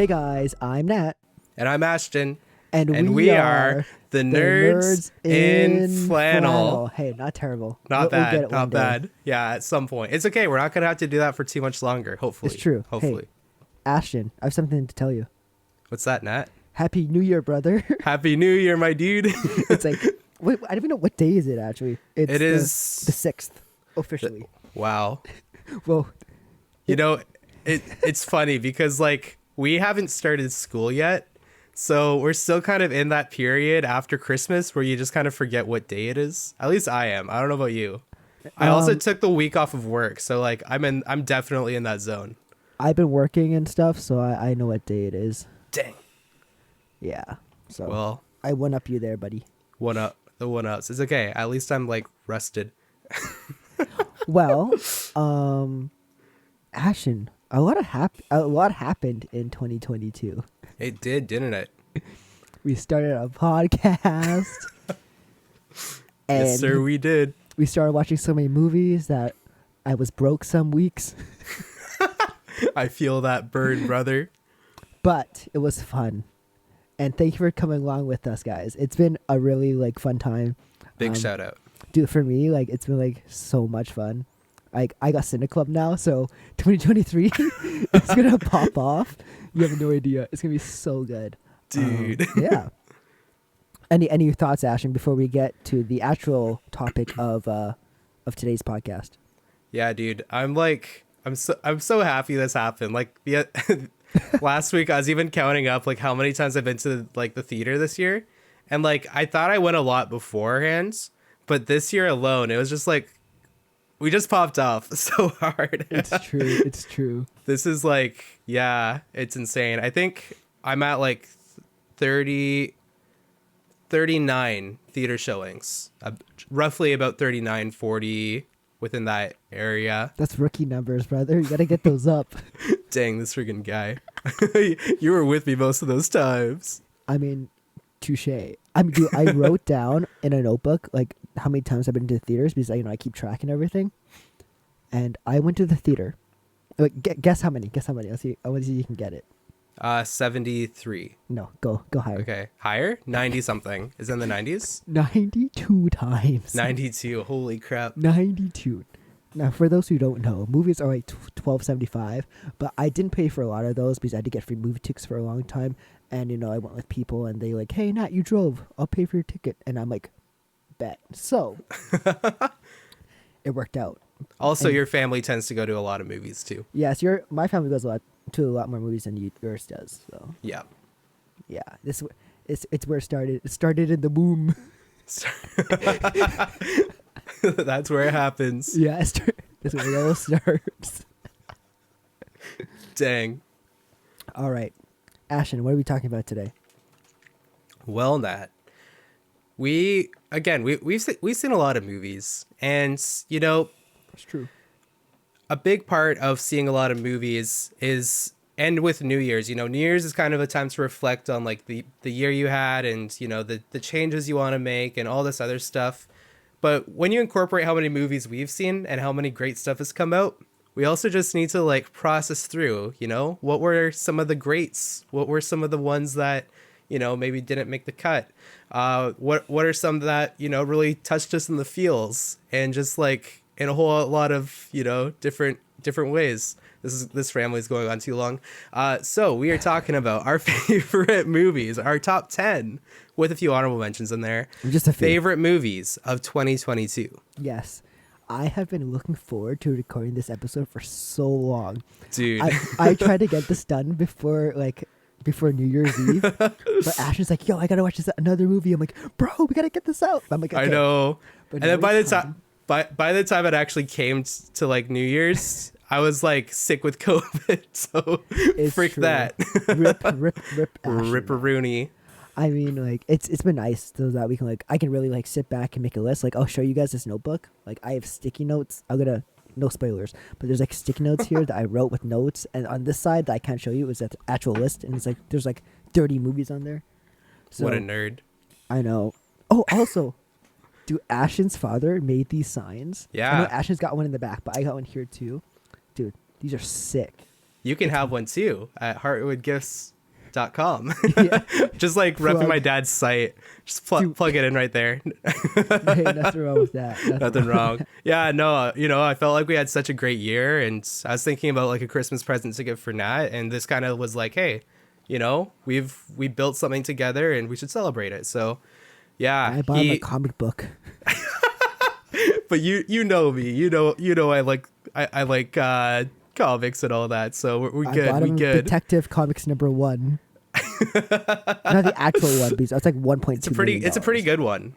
Hey guys, I'm Nat. And I'm Ashton. And we are the nerds in flannel. Hey, not terrible. Not We'll bad. get it one Not day. bad. Yeah, at some point. It's okay. We're not going to have to do that for too much longer, hopefully. It's true. Hopefully. Hey, Ashton, I have something to tell you. What's that, Nat? Happy New Year, brother. Happy New Year, my dude. It's like, wait, I don't even know what day is it actually. It's It the is 6th, officially. Wow. Well, You know, it's funny because, like, we haven't started school yet. So we're still kind of in that period after Christmas where you just kind of forget what day it is. At least I am. I don't know about you. I also took the week off of work. So, like, I'm definitely in that zone. I've been working and stuff, so I know what day it is. Dang. Yeah. So Well, I one up you there, buddy. one ups. It's okay. At least I'm, like, rested. Well, Ashton, a lot happened in 2022. It did, didn't it? We started a podcast. And Yes, sir, we did. we started watching so many movies that I was broke some weeks, I feel that burn, brother. but it was fun. And thank you for coming along with us, guys. It's been a really fun time. Big shout out. Dude, for me, it's been so much fun. I got Cine Club now, so 2023 it's gonna pop off. You have no idea. It's gonna be so good. Dude. Yeah. Any thoughts, Ashton, before we get to the actual topic of today's podcast? Yeah, dude. I'm so happy this happened. Like last week I was even counting up how many times I've been to the theater this year. And I thought I went a lot beforehand, but this year alone it was just we just popped off so hard. It's true. It's true. This is it's insane. I think I'm at 39 theater showings, roughly about 39, 40 within that area. That's rookie numbers, brother. You gotta get those up. Dang, this freaking guy. You were with me most of those times. I mean, touche. Dude, I wrote down in a notebook how many times I've been to theaters because I keep tracking everything. And I went to the theater. Guess how many? Guess how many? Let's see. I want to see if you can get it. 73. No, go higher. Okay, higher? 90 something. Is it in the 90s? 92 times. 92. Holy crap. 92. Now, for those who don't know, movies are $12.75, but I didn't pay for a lot of those because I had to get free movie tickets for a long time. And I went with people, and they hey Nat, you drove. I'll pay for your ticket. And I'm bet. So it worked out. Also, And- your family tends to go to a lot of movies too. Yes, my family goes to a lot more movies than yours does. So Yeah. yeah, it's where it started. It started in the womb. That's where it happens. Yeah, that's where it all starts. Dang. All right, Ashton, what are we talking about today? Well, Nat, we've seen a lot of movies, and It's true. a big part of seeing a lot of movies is, and with New Year's, New Year's is kind of a time to reflect on the year you had and the changes you want to make and all this other stuff. But when you incorporate how many movies we've seen and how many great stuff has come out, we also just need to process through, what were some of the greats? What were some of the ones that, maybe didn't make the cut? What are some that, really touched us in the feels and just in a whole lot of, different ways. This family's going on too long. So we are talking about our favorite movies, our top 10 with a few honorable mentions in there. Just a few. Favorite movies of 2022. Yes, I have been looking forward to recording this episode for so long. Dude. I tried to get this done before New Year's Eve, but Ashton's yo, I gotta watch another movie. I'm bro, we gotta get this out. I'm okay. I know. But And then by the time it actually came to New Year's, I was sick with COVID, so It's freak true. that. Rip, Ashton. Ripperoonie. I mean, it's been nice so that we can I can really sit back and make a list. I'll show you guys this notebook. I have sticky notes. I'm gonna no spoilers, but there's sticky notes here that I wrote with notes, and on this side that I can't show you is the actual list, and it's there's 30 movies on there. So, What a nerd. I know. Oh, also, dude, Ashton's father made these signs. Yeah. I know Ashton's got one in the back, but I got one here too. Dude, these are sick. you can have one too at heartwoodgifts.com. Yeah. Just like repping Plug. my dad's site. Just plug it in right there. Hey, nothing wrong with that. Nothing wrong. Yeah, no, I felt like we had such a great year, and I was thinking about like a Christmas present to give for Nat, and this kind of was like, hey, we built something together, and we should celebrate it. So, yeah, I bought him a comic book. but you know me, I like comics and all that, so we're good. I bought We him good. Detective Comics #1. Not the actual one, because that's like 1.2. It's a pretty good one.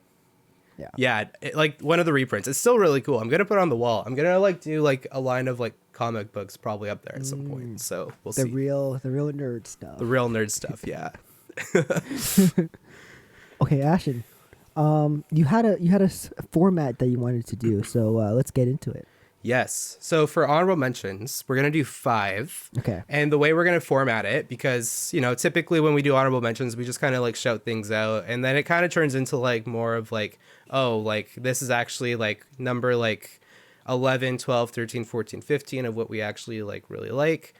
Yeah, like one of the reprints. It's still really cool. I'm gonna put it on the wall. I'm gonna like do like a line of like comic books probably up there at some point. So we'll see. The real nerd stuff. The real nerd stuff. Yeah. Okay, Ashton. You had a format that you wanted to do, so let's get into it. Yes. So for honorable mentions, we're going to do 5. Okay. And the way we're going to format it, because, typically when we do honorable mentions, we just kind of like shout things out. And then it kind of turns into like more of like, oh, like this is actually like number like 11, 12, 13, 14, 15 of what we actually like really like.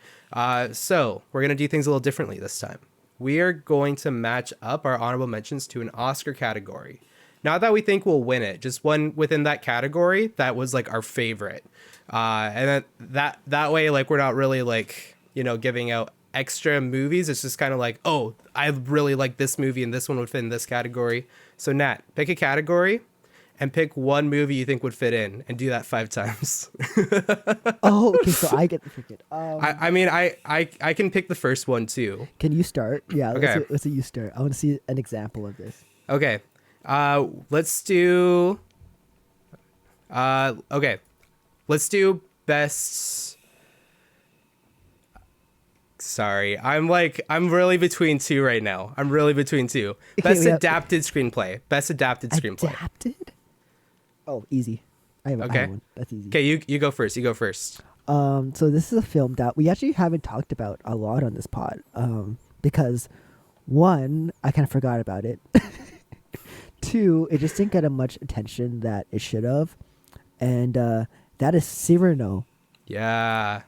So we're going to do things a little differently this time. We are going to match up our honorable mentions to an Oscar category. Not that we think we'll win it, just one within that category that was like our favorite. And then that way, like, we're not really like, giving out extra movies. It's just kind of like, oh, I really like this movie and this one would fit in this category. So Nat, pick a category and pick one movie you think would fit in, and do that 5 times. Oh, okay. So I get to pick it. I can pick the first one too. Can you start? Yeah. Okay. Let's see you start. I want to see an example of this. Okay. Let's do. Okay. Let's do best. Sorry, I'm really between 2 right now. Okay, Best adapted screenplay. Adapted? Oh, easy. I have one. That's easy. Okay, you go first. So this is a film that we actually haven't talked about a lot on this pod. Because 1, I kind of forgot about it. 2, it just didn't get as much attention that it should have. And that is Cyrano. Yeah.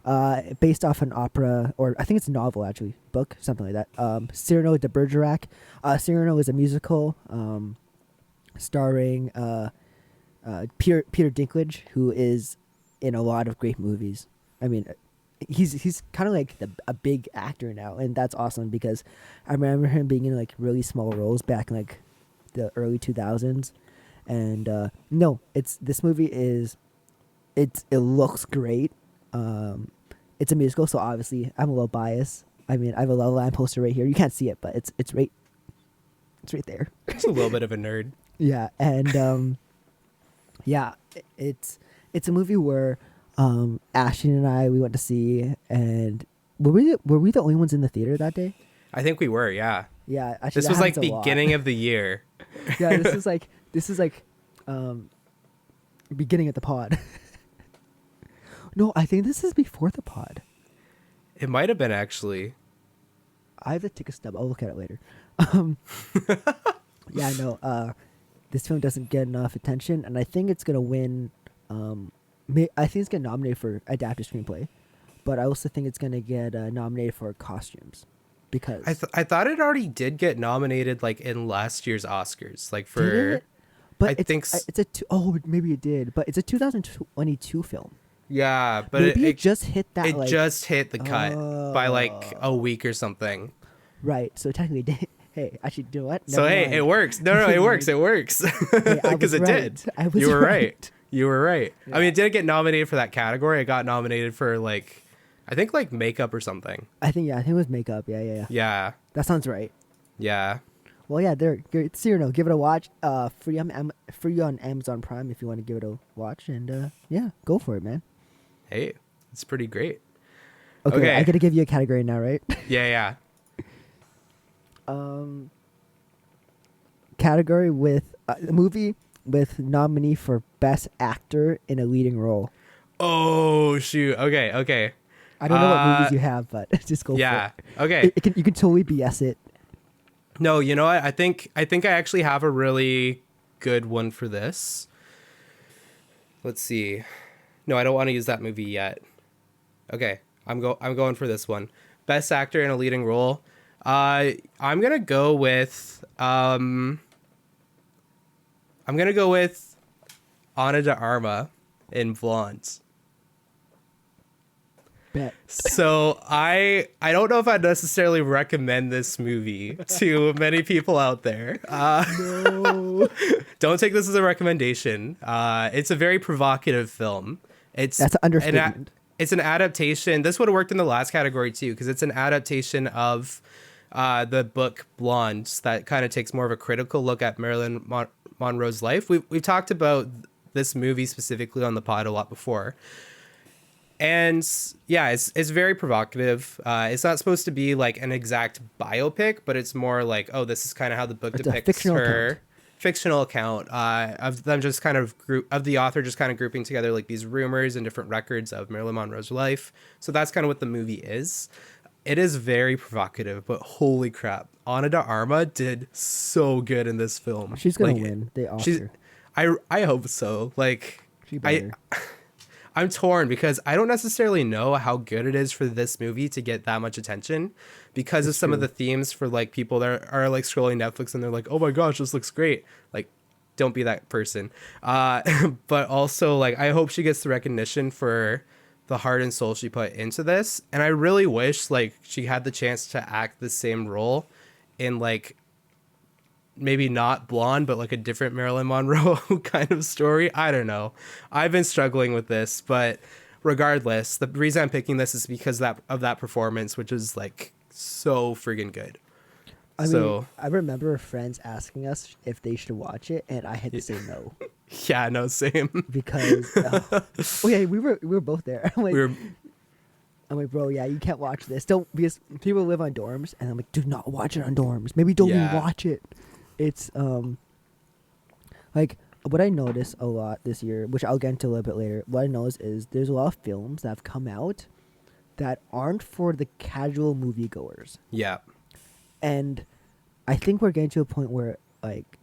Based off an opera, or I think it's a novel actually, book, something like that. Cyrano de Bergerac. Cyrano is a musical starring Peter Dinklage, who is in a lot of great movies. I mean, he's kind of like a big actor now, and that's awesome because I remember him being in like really small roles back in like the early 2000s. And this movie it looks great. It's a musical, so obviously I'm a little biased. I mean, I have a La La Land poster right here. You can't see it, but it's right there. It's a little bit of a nerd. Yeah, and it's a movie where Ashton and I, we went to see, and were we the only ones in the theater that day? I think we were, yeah. Yeah, actually, this was like beginning of the year. Yeah, this is like beginning of the pod. No, I think this is before the pod. It might have been, actually. I have the ticket stub. I'll look at it later. Yeah, no. This film doesn't get enough attention, and I think it's gonna win. I think it's gonna nominate for adapted screenplay, but I also think it's gonna get nominated for costumes, because I thought it already did get nominated like in last year's Oscars, like for. Did it? But maybe it did, but it's a 2022 film. Yeah, but maybe it just hit that. It just hit the cut by like a week or something. Right. So technically, it did. Hey, actually, you know what? So hey, it works. No, it works. It works because it did. You were right. You were right. Yeah. I mean, it didn't get nominated for that category. It got nominated for like, I think like makeup or something. I think it was makeup. Yeah. Yeah. That sounds right. Yeah. Well, yeah, it's Cyrano. Give it a watch. Free on Amazon Prime if you want to give it a watch, and yeah, go for it, man. Hey, it's pretty great. Okay, I gotta give you a category now, right? Yeah. Category with a movie with nominee for best actor in a leading role. Oh shoot! Okay. I don't know what movies you have, but just go for it. Yeah. Okay. You can totally BS it. No, you know what? I think I actually have a really good one for this. Let's see. No, I don't want to use that movie yet. Okay. I'm going for this one. Best actor in a leading role. I'm gonna go with I'm gonna go with Ana de Arma in Blonde. Bet. So I don't know if I'd necessarily recommend this movie to many people out there. No. Don't take this as a recommendation. It's a very provocative film. It's That's an an understatement. it's an adaptation. This would have worked in the last category too, because it's an adaptation of the book Blonde that kind of takes more of a critical look at Monroe's life. We've talked about this movie specifically on the pod a lot before. And yeah, it's very provocative. It's not supposed to be like an exact biopic, but it's more like, oh, this is kind of how the book It's a depicts fictional her account. fictional account of them just kind of of the author just kind of grouping together like these rumors and different records of Marilyn Monroe's life. So that's kind of what the movie is. It is very provocative, but holy crap, Ana de Arma did so good in this film. She's gonna Like, win the she's, Oscar. I hope so. Like, She I better. I'm torn because I don't necessarily know how good it is for this movie to get that much attention because of some of true. the themes for like people that are like scrolling Netflix and they're like, oh my gosh, this looks great. Like, don't be that person. But also like, I hope she gets the recognition for the heart and soul she put into this. And I really wish like she had the chance to act the same role in like maybe not Blonde, but like a different Marilyn Monroe kind of story. I don't know. I've been struggling with this, but regardless, the reason I'm picking this is because of that performance, which is like so friggin' good. I mean, So I remember friends asking us if they should watch it, and I had to say no yeah, no, same. because, oh yeah, we were both there. We were I'm like, bro, yeah, you can't watch this. Don't, because people live on dorms, and I'm like, do not watch it on dorms. Maybe don't even Yeah. watch it. It's like what I noticed a lot this year, which I'll get into a little bit later. What I noticed is there's a lot of films that have come out that aren't for the casual moviegoers. yeah. And I think we're getting to a point where like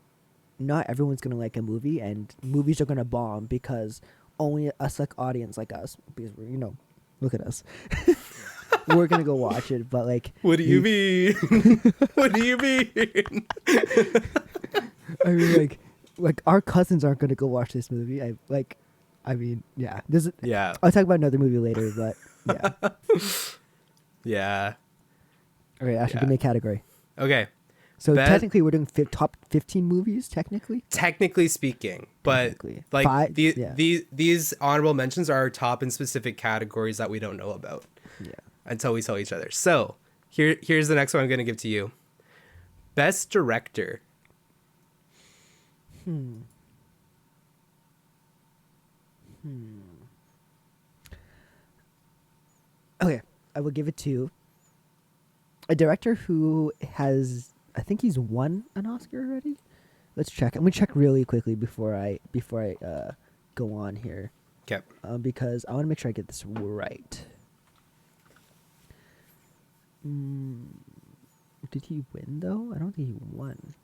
not everyone's gonna like a movie, and movies are gonna bomb because only a select audience like us, because we're, look at us, we're gonna go watch it. But like, What do you mean? What do you mean? I mean, like our cousins aren't gonna go watch this movie. I mean, yeah. Yeah. I'll talk about another movie later, but yeah. Yeah. Okay, Ashley, Yeah. give me a category. Okay. So Bet- technically, we're doing top 15 movies. Technically, Technically speaking, but Technically. like Yeah. these honorable mentions are top in specific categories that we don't know about yeah. until we tell each other. So here's the next one I'm going to give to you. Best director. Okay, I will give it to a director who has, I think he's won an Oscar already. Let's check. I'm gonna check really quickly before I go on here, Okay. because I want to make sure I get this right. Did he win though? I don't think he won.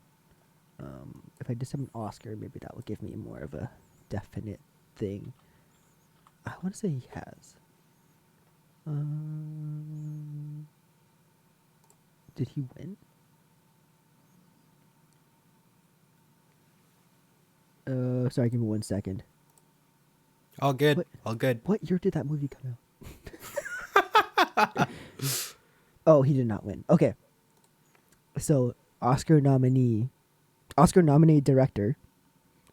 If I just have an Oscar, maybe that will give me more of a definite thing. I want to say he has. Did he win? Sorry, give me 1 second. All good. What? All good. What year did that movie come out? Oh, he did not win. Okay. So, Oscar nominated director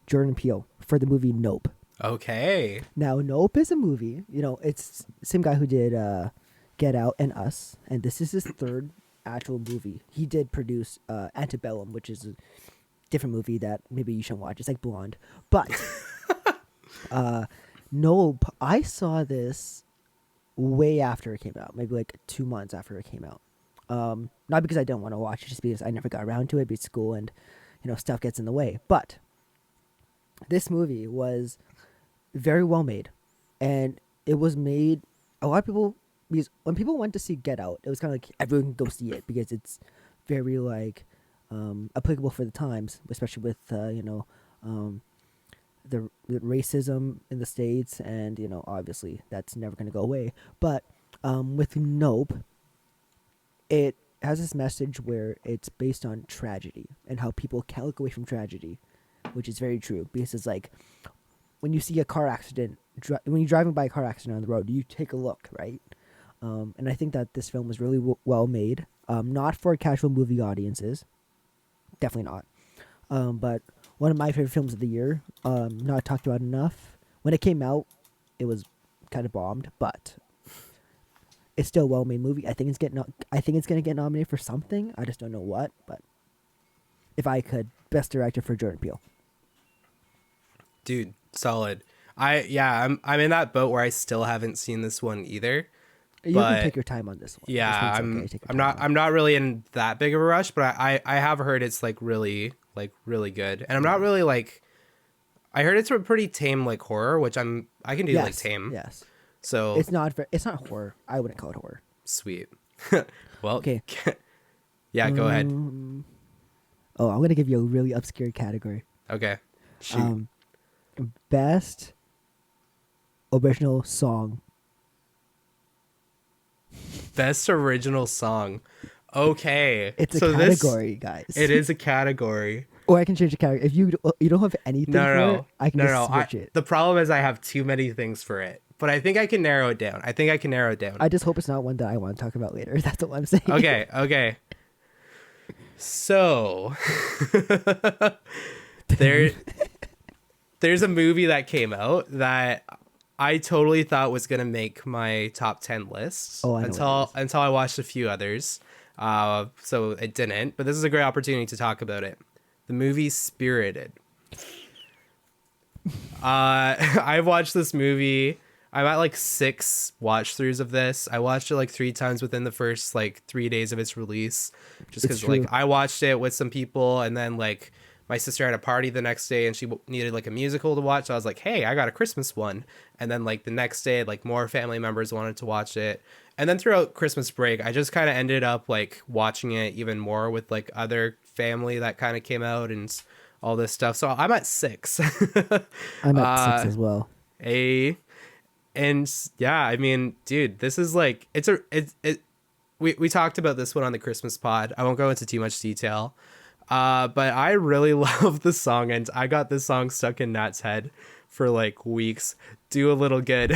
Jordan Peele for the movie Nope. Okay. Now, Nope is a movie. It's same guy who did Get Out and Us, and this is his third actual movie. He did produce Antebellum, which is a different movie that maybe you should watch. It's like Blonde, but Nope. I saw this way after it came out, maybe like 2 months after it came out. Not because I didn't want to watch it, just because I never got around to it because school and stuff gets in the way. But this movie was very well made, and it was made. A lot of people, because when people went to see Get Out, it was kind of like everyone can go see it because it's very like applicable for the times, especially with the racism in the States, and obviously that's never going to go away. But With Nope, it has this message where it's based on tragedy and how people can't look away from tragedy, which is very true because it's like when you see a car accident, when you're driving by a car accident on the road, you take a look, right? And I think that this film was really well made. Not for casual movie audiences, definitely not. But one of my favorite films of the year. Not talked about enough. When it came out, it was kind of bombed, but it's still a well made movie. I think it's gonna get nominated for something. I just don't know what. But if I could, best director for Jordan Peele. Dude, solid. I'm in that boat where I still haven't seen this one either. You But can take your time on this one. yeah, This one's okay. Take your time on it. I'm not really in that big of a rush, but I have heard it's really good. And I'm not really like I heard it's a pretty tame like horror, which I can do like tame. Yes. So It's not horror. I wouldn't call it horror. sweet. Well, Okay. yeah, go ahead. Oh, I'm gonna give you a really obscure category. Okay. Shoot. Best original song. Best original song. Okay. It's a so category, guys. It is a category. Or I can change the category. If you don't have anything for it, I can just switch it. The problem is I have too many things for it, but I think I can narrow it down. I just hope it's not one that I want to talk about later. That's all I'm saying. Okay. So there's a movie that came out that I totally thought was gonna make my top 10 list until I watched a few others. So it didn't. But this is a great opportunity to talk about it. The movie Spirited. I've watched this movie. I'm at like 6 watch throughs of this. I watched it like 3 times within the first like 3 days of its release, just because like I watched it with some people, and then like my sister had a party the next day and she needed like a musical to watch. So I was like, hey, I got a Christmas one. And then like the next day, like more family members wanted to watch it. And then throughout Christmas break, I just kind of ended up like watching it even more with like other family that kind of came out and all this stuff. So I'm at 6. I'm at 6 as well. And yeah, I mean, dude, this is like, we talked about this one on the Christmas pod. I won't go into too much detail. But I really love the song, and I got this song stuck in Nat's head for like weeks. Do a little good.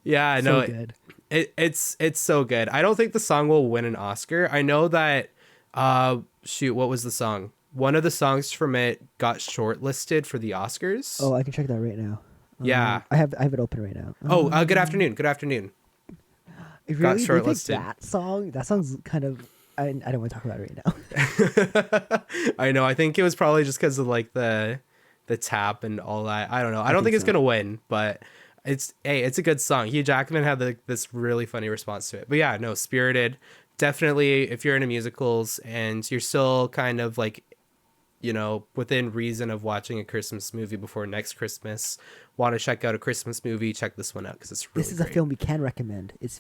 Yeah, no, So good. It's so good. I don't think the song will win an Oscar. I know that what was the song? One of the songs from it got shortlisted for the Oscars. Oh, I can check that right now. Yeah. I have it open right now. Good afternoon. Good afternoon. Really, Got do you think shortlisted. that song's kind of. I don't want to talk about it right now. I know. I think it was probably just because of like the tap and all that. I don't know. I don't think it's gonna win, but it's a good song. Hugh Jackman had this really funny response to it. But yeah, no, Spirited. Definitely, if you're into musicals and you're still kind of like, you know, within reason of watching a Christmas movie before next Christmas, want to check out a Christmas movie, check this one out because it's really This is a film we can recommend. It's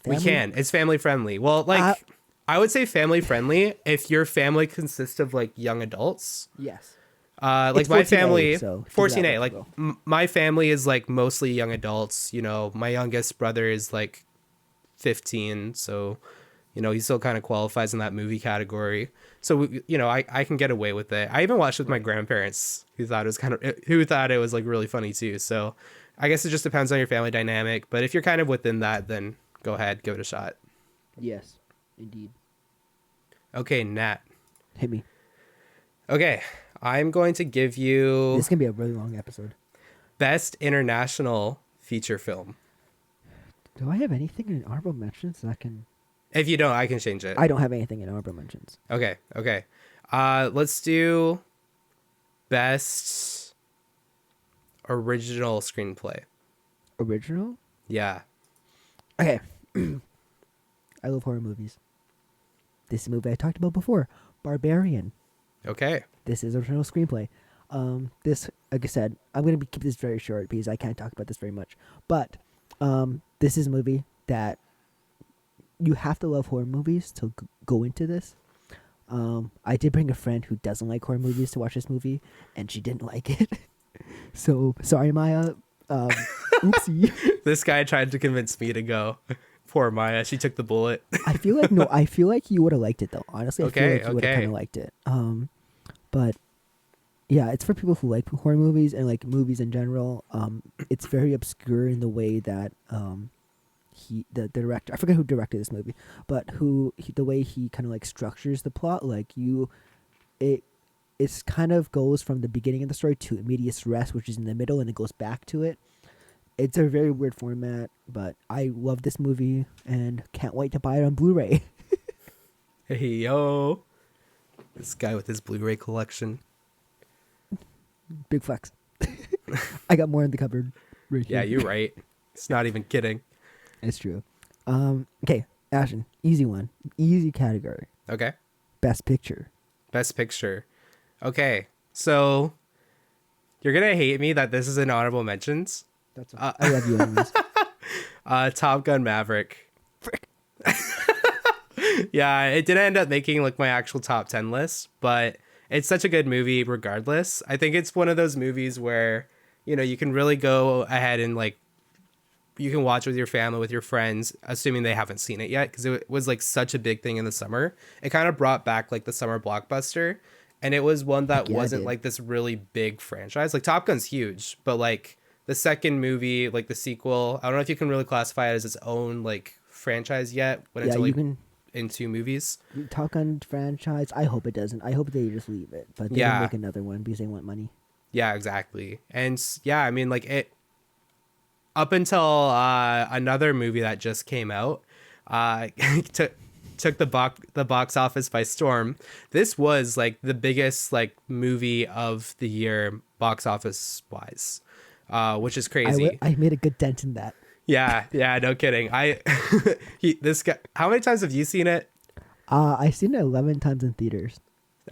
family friendly. Well, like I would say family friendly if your family consists of like young adults. Yes. Like It's my 14A, family, so 14A, like my family is like mostly young adults. You know, my youngest brother is like 15, so you know he still kind of qualifies in that movie category. So you know, I can get away with it. I even watched with my grandparents who thought it was like really funny too. So I guess it just depends on your family dynamic. But if you're kind of within that, then go ahead, give it a shot. Yes, indeed. Okay, Nat. Hit me. Okay, I'm going to give you This is gonna be a really long episode. Best International Feature Film. Do I have anything in honorable mentions that I can? If you don't, I can change it. I don't have anything in honorable mentions. Okay. Let's do Best Original Screenplay. Original? Yeah. Okay. I love horror movies. This is a movie I talked about before, Barbarian. Okay. This is original screenplay. This, like I said, I'm gonna keep this very short because I can't talk about this very much. But this is a movie that you have to love horror movies to go into this. I did bring a friend who doesn't like horror movies to watch this movie, and she didn't like it. So sorry, Maya. Oopsie. This guy tried to convince me to go. Poor Maya. She took the bullet. I feel like no. I feel like you would have liked it though. Honestly, I feel Okay, like you would have okay. kind of liked it. But yeah, it's for people who like horror movies and like movies in general. It's very obscure in the way that the director, I forget who directed this movie, but the way he kind of like structures the plot, like it's kind of goes from the beginning of the story to immediate rest, which is in the middle, and it goes back to it. It's a very weird format, but I love this movie and can't wait to buy it on Blu-ray. Hey, yo. This guy with his Blu-ray collection. Big flex. I got more in the cupboard right here. Yeah, you're right. It's not even kidding. It's true. Okay, Ashton, easy one. Easy category. Okay. Best Picture. Best Picture. Okay. So, you're going to hate me that this is an honorable mentions. That's I love you anyways. Top Gun Maverick. Frick. Yeah, it didn't end up making like my actual top 10 list, but it's such a good movie regardless. I think it's one of those movies where, you can really go ahead and like, you can watch with your family, with your friends, assuming they haven't seen it yet, because it was like such a big thing in the summer. It kind of brought back like the summer blockbuster, and it was one that wasn't like this really big franchise. Like Top Gun's huge, but like the second movie, like the sequel, I don't know if you can really classify it as its own like franchise yet when it's only in 2 movies. Top Gun franchise, I hope it doesn't. I hope they just leave it, but they don't make another one because they want money. Yeah, exactly. And yeah, I mean, like it up until another movie that just came out took the box office by storm. This was like the biggest like movie of the year box office wise, which is crazy. I made a good dent in that. Yeah, no kidding. This guy. How many times have you seen it? I've seen it 11 times in theaters.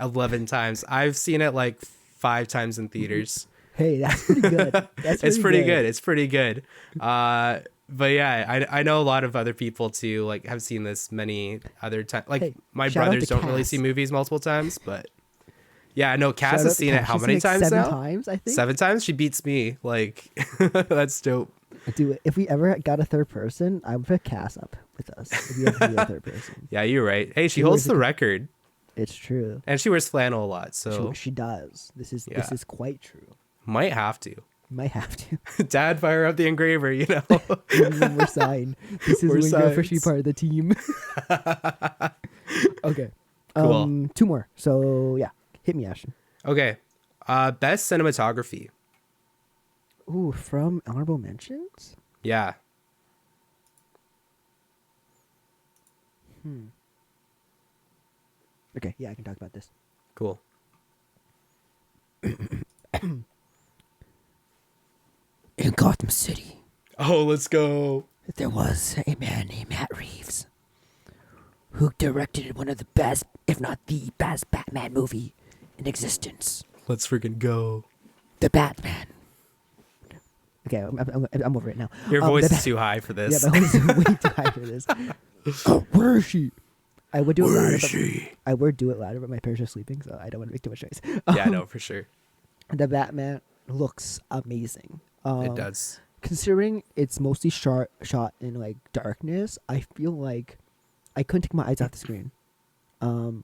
11 times. I've seen it like 5 times in theaters. Hey, that's pretty good. It's pretty good. It's pretty good. But yeah, I know a lot of other people too, like have seen this many other times. Like hey, my brothers don't really see movies multiple times, but yeah, I know Cass has seen it how many times now? 7 times, I think. 7 times? She beats me. Like that's dope. Dude, if we ever got a third person, I would put Cass up with us. If we ever get a third person. Yeah, you're right. Hey, she holds the record. It's true. And she wears flannel a lot, so she does. This is quite true. Might have to. Might have to. Dad, fire up the engraver, We're signed. This is when you're officially part of the team. Okay. Cool. 2 more. So yeah, hit me, Ashton. Okay. Best cinematography. Ooh, from honorable mentions? Yeah. Okay, yeah, I can talk about this. Cool. In Gotham City, Oh, let's go. there was a man named Matt Reeves who directed one of the best, if not the best, Batman movie in existence. Let's freaking go. The Batman. Okay, I'm over it now. Your voice is too high for this. Yeah, my voice is way too high for this. Oh, where is she? I would do it louder. I would do it louder, but my parents are sleeping, so I don't want to make too much noise. Yeah, no, for sure. The Batman looks amazing. It does. Considering it's mostly shot in like darkness, I feel like I couldn't take my eyes off the screen. And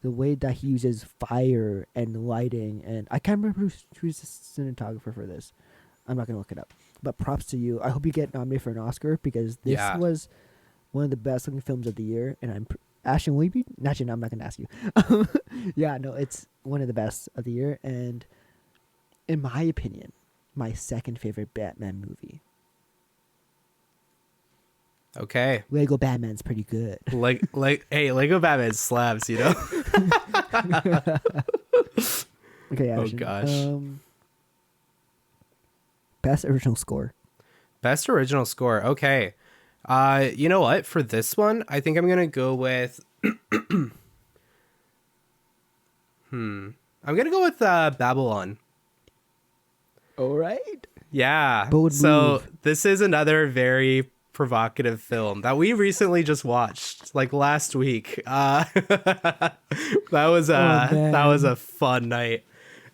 the way that he uses fire and lighting, and I can't remember who's the cinematographer for this. I'm not gonna look it up, but props to you. I hope you get nominated for an Oscar because this was one of the best looking films of the year. And Ashton, will you be? Actually, no, I'm not gonna ask you. Yeah, no, it's one of the best of the year, and in my opinion, my second favorite Batman movie. Okay. Lego Batman's pretty good. Hey, Lego Batman slabs, you know? Okay, Ashton. Oh, gosh. Best original score. Best original score. Okay. You know what? For this one, I think I'm going to go with... I'm going to go with Babylon. All right. Yeah. Bold move. This is another very provocative film that we recently just watched, like last week. That was a fun night.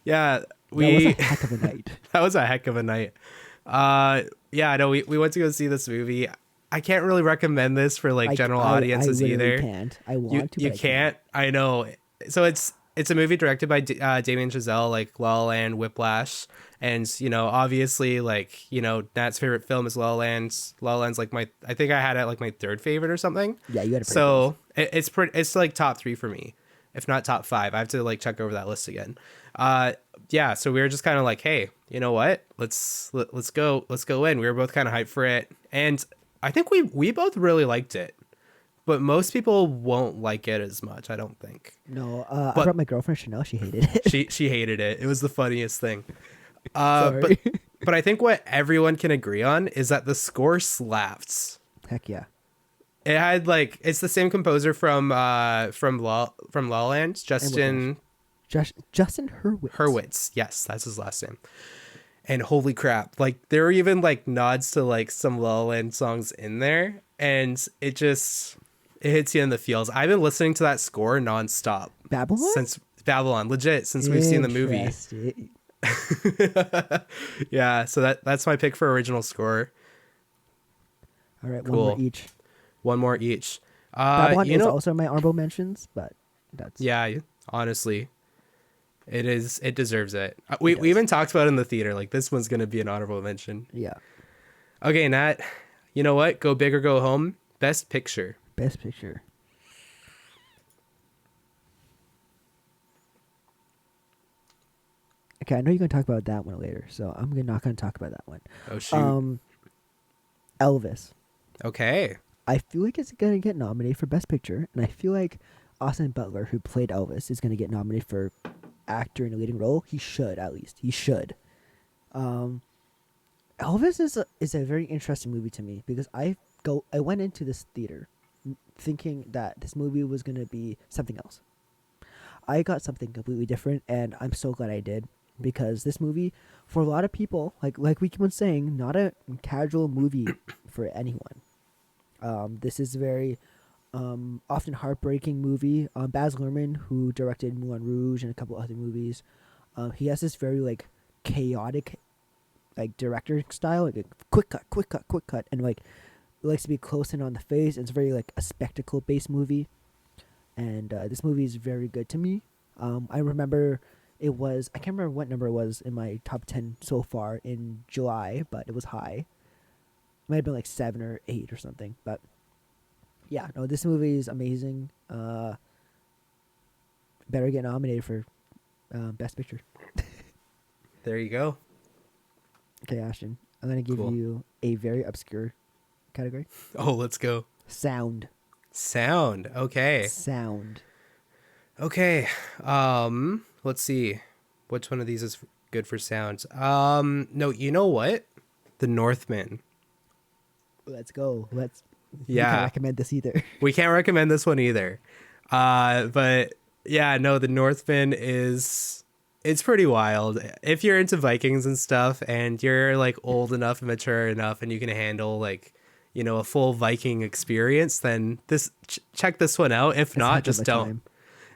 Yeah, that was a heck of a night. That was a heck of a night. Yeah, no, we went to go see this movie. I can't really recommend this for like general I audiences literally either. can't. I You want to, you but I can't. can't. I know. So it's a movie directed by Damien Chazelle, like La La Land, Whiplash, and obviously like Nat's favorite film is La La Land. La La Land's like I think I had it like my third favorite or something. Yeah, you had a pretty close. So it's like top three for me, if not top five. I have to like check over that list again. Yeah. So we were just kind of like, hey, you know what? Let's go in. We were both kind of hyped for it, and I think we both really liked it. But most people won't like it as much, I don't think. No, I But brought my girlfriend Chanel. She hated it. she hated it. It was the funniest thing. Sorry. But I think what everyone can agree on is that the score slaps. Heck yeah. It had like it's the same composer from La La Land, And Justin Hurwitz. Hurwitz. Yes, that's his last name. And holy crap, like there were even like nods to like some La La Land songs in there, and it hits you in the feels. I've been listening to that score nonstop Babylon? since Babylon, legit, since we've seen the movie. Interesting. Yeah, so that's my pick for original score. All right, Cool. one more each. One more each. Babylon is also my honorable mentions, but that's Yeah, honestly, it is. It deserves it. We does. even talked about it in the theater. Like this one's gonna be an honorable mention. yeah. Okay, Nat. You know what? Go big or go home. Best picture. Best picture. Okay, I know you're gonna talk about that one later, so I'm not gonna talk about that one. Oh shoot. Elvis. Okay. I feel like it's gonna get nominated for Best Picture, and I feel like Austin Butler, who played Elvis, is gonna get nominated for actor in a leading role. He should, at least. He should. Elvis is a very interesting movie to me because I went into this theater thinking that this movie was gonna be something else. I got something completely different, and I'm so glad I did because this movie, for a lot of people, like we keep on saying, not a casual movie for anyone. This is a very often heartbreaking movie. Baz Luhrmann, who directed Moulin Rouge and a couple other movies, he has this very like chaotic, like director style, like a quick cut, and like it likes to be close in on the face. It's very like a spectacle based movie, and this movie is very good to me. I remember it was I can't remember what number it was in my top 10 so far in July, but it was high. It might have been like 7 or 8 or something, but yeah, no, this movie is amazing. Better get nominated for Best Picture. There you go. Okay, Ashton, I'm gonna give Cool. you a very obscure category. Oh, let's go. Sound. Sound. Okay. Sound. Okay. Let's see. Which one of these is good for sound? No, you know what? The Northman. Let's go. We Yeah. can't recommend this either. We can't recommend this one either. But yeah, no, the Northman it's pretty wild. If you're into Vikings and stuff and you're like old enough and mature enough and you can handle like, a full Viking experience, then check this one out. If It's a not, heck of just a don't. time.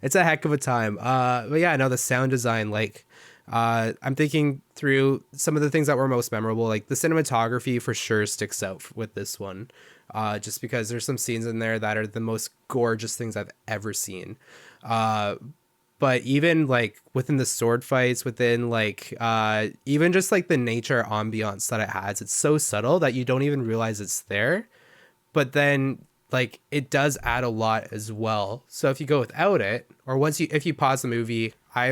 It's a heck of a time. But yeah, no, the sound design, like, I'm thinking through some of the things that were most memorable. Like the cinematography for sure sticks out with this one, just because there's some scenes in there that are the most gorgeous things I've ever seen. But even like within the sword fights, within like even just like the nature ambiance that it has, it's so subtle that you don't even realize it's there. But then like it does add a lot as well. So if you go without it, or if you pause the movie, I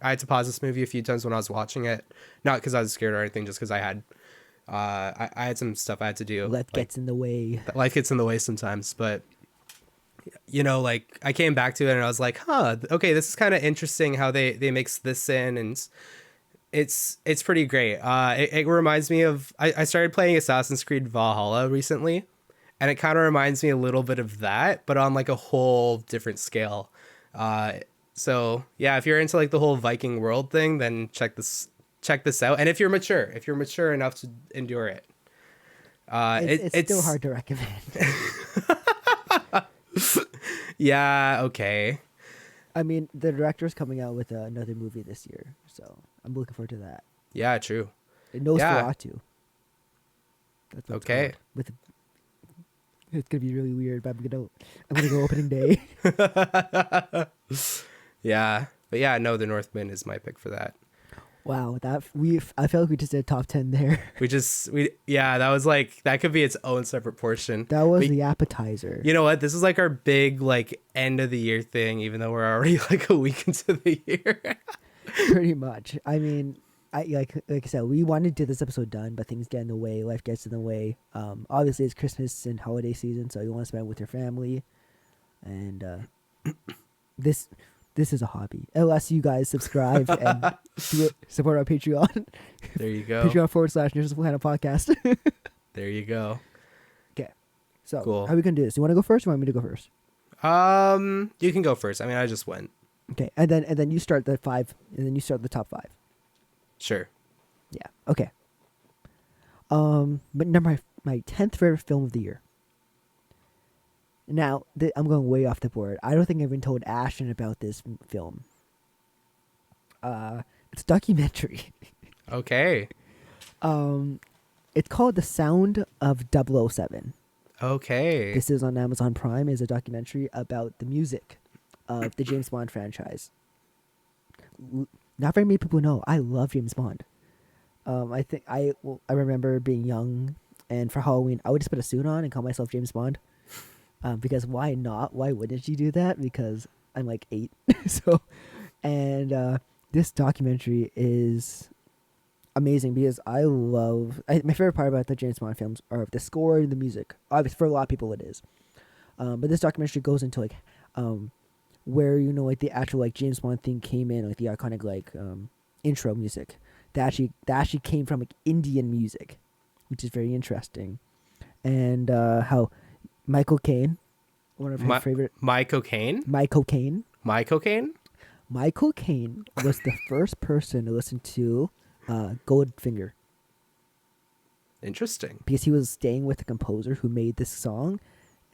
had to pause this movie a few times when I was watching it, not because I was scared or anything, just because I had I had some stuff I had to do. Life gets in the way. Life gets in the way sometimes, but like I came back to it and I was like, okay, this is kind of interesting how they mix this in, and it's pretty great. It reminds me of I started playing Assassin's Creed Valhalla recently, and it kind of reminds me a little bit of that, but on like a whole different scale. So yeah, if you're into like the whole Viking world thing, then check this out. And if you're mature enough to endure it, It's still hard to recommend. Yeah, okay. I mean, the director's coming out with another movie this year, so I'm looking forward to that. Yeah, true. Nosferatu. That's what it's Okay. called. With it's gonna be really weird, but I'm gonna go opening day. Yeah. But yeah, no, The Northman is my pick for that. Wow, I felt like we just did top 10 there. That was like, that could be its own separate portion. That was But the appetizer. you know what? This is like our big, like, end of the year thing, even though we're already like a week into the year. Pretty much. I mean, I like I said, we wanted to get this episode done, but things get in the way. Life gets in the way. Obviously, it's Christmas and holiday season, so you want to spend it with your family, and this is a hobby. Unless you guys subscribe and support our Patreon. There you go. Patreon.com/Nurses Flannel Podcast. There you go. Okay, so Cool. how are we gonna do this? You want to go first? Or you want me to go first? You can go first. I mean, I just went. Okay, and then you start the 5, and then you start the top 5. Sure. Yeah. Okay. But number my 10th favorite film of the year. Now I'm going way off the board. I don't think I've even told Ashton about this film. It's a documentary. Okay. It's called The Sound of 007. Okay. This is on Amazon Prime. It's a documentary about the music of the James Bond franchise. Not very many people know I love James Bond. I remember being young, and for Halloween I would just put a suit on and call myself James Bond. Because why not? Why wouldn't you do that? Because I'm like 8. So, and this documentary is amazing because my favorite part about the James Bond films are the score and the music. Obviously, for a lot of people it is. But this documentary goes into like where like the actual like James Bond theme came in, like the iconic like intro music that actually came from like Indian music, which is very interesting, and how Michael Caine, one of his favorite Michael Caine was the first person to listen to Goldfinger. Interesting. Because he was staying with the composer who made this song,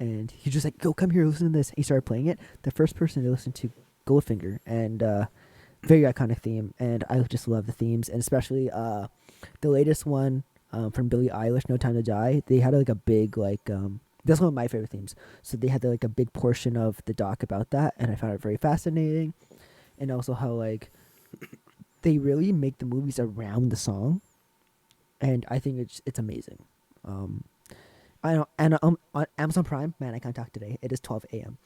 and he just like, go come here, listen to this. He started playing it. The first person to listen to Goldfinger, and very iconic theme. And I just love the themes, and especially the latest one from Billie Eilish, "No Time to Die." They had like a big like that's one of my favorite themes. So they had like a big portion of the doc about that, and I found it very fascinating. And also how like they really make the movies around the song, and I think it's amazing. I know, and on Amazon Prime, man, I can't talk today. It is 12 a.m.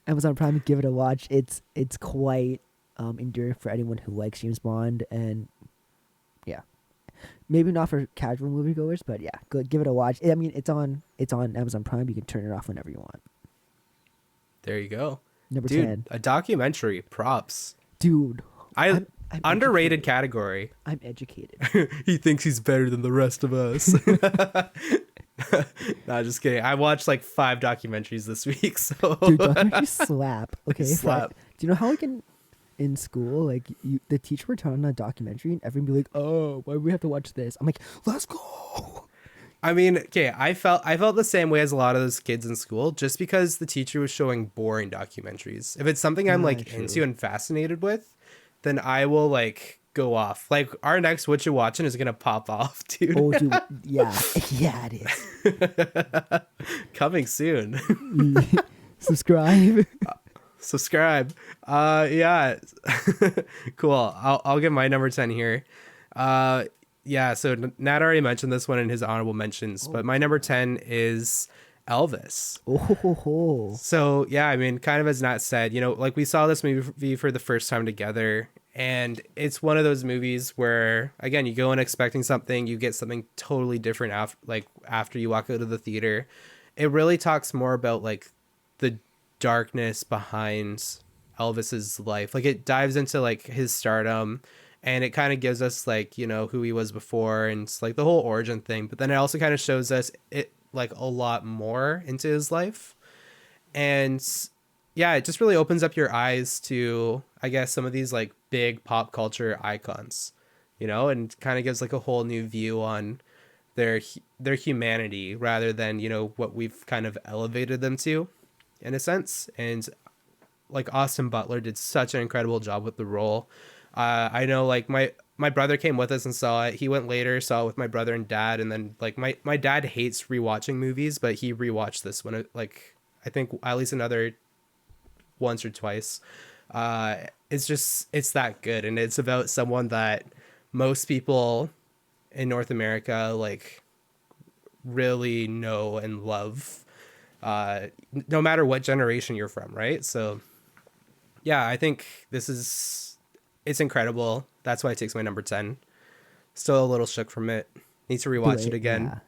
Amazon Prime, give it a watch. It's quite enduring for anyone who likes James Bond, and yeah, maybe not for casual moviegoers, but yeah, go give it a watch. I mean, it's on Amazon Prime. You can turn it off whenever you want. There you go. Number Dude, 10, a documentary. Props. dude. I'm Underrated educated. category. I'm educated. He thinks he's better than the rest of us. Nah, just kidding. I watched like 5 documentaries this week, so Dude, documentaries slap. Okay, Slap. Do you know how like in school, like the teacher would turn on a documentary and everyone be like, "Oh, why do we have to watch this?" I'm like, "Let's go." I mean, okay, I felt the same way as a lot of those kids in school, just because the teacher was showing boring documentaries. If it's something I'm like True. into and fascinated with, then I will like go off. Like our next What You Watching is gonna pop off, dude. Oh, dude, yeah, yeah, it is. Coming soon. Subscribe. Subscribe. Yeah. Cool. I'll get my number 10 here. Yeah, so Nat already mentioned this one in his honorable mentions, but my number 10 is Elvis. Oh. So, yeah, I mean, kind of as Nat said, like we saw this movie for the first time together, and it's one of those movies where, again, you go in expecting something, you get something totally different after you walk out of the theater. It really talks more about like the darkness behind Elvis's life. Like it dives into like his stardom, and it kind of gives us like, who he was before and it's like the whole origin thing. But then it also kind of shows us it like a lot more into his life. And yeah, it just really opens up your eyes to, I guess, some of these like big pop culture icons, and kind of gives like a whole new view on their humanity rather than, what we've kind of elevated them to in a sense. And like Austin Butler did such an incredible job with the role. I know like my brother came with us and saw it. He went later, saw it with my brother and dad, and then like my dad hates rewatching movies, but he rewatched this one like I think at least another once or twice. It's just it's that good, and it's about someone that most people in North America like really know and love, no matter what generation you're from, right? So yeah, I think this is it's incredible. That's why it takes my number 10. Still a little shook from it. Need to Do rewatch it it, again. yeah.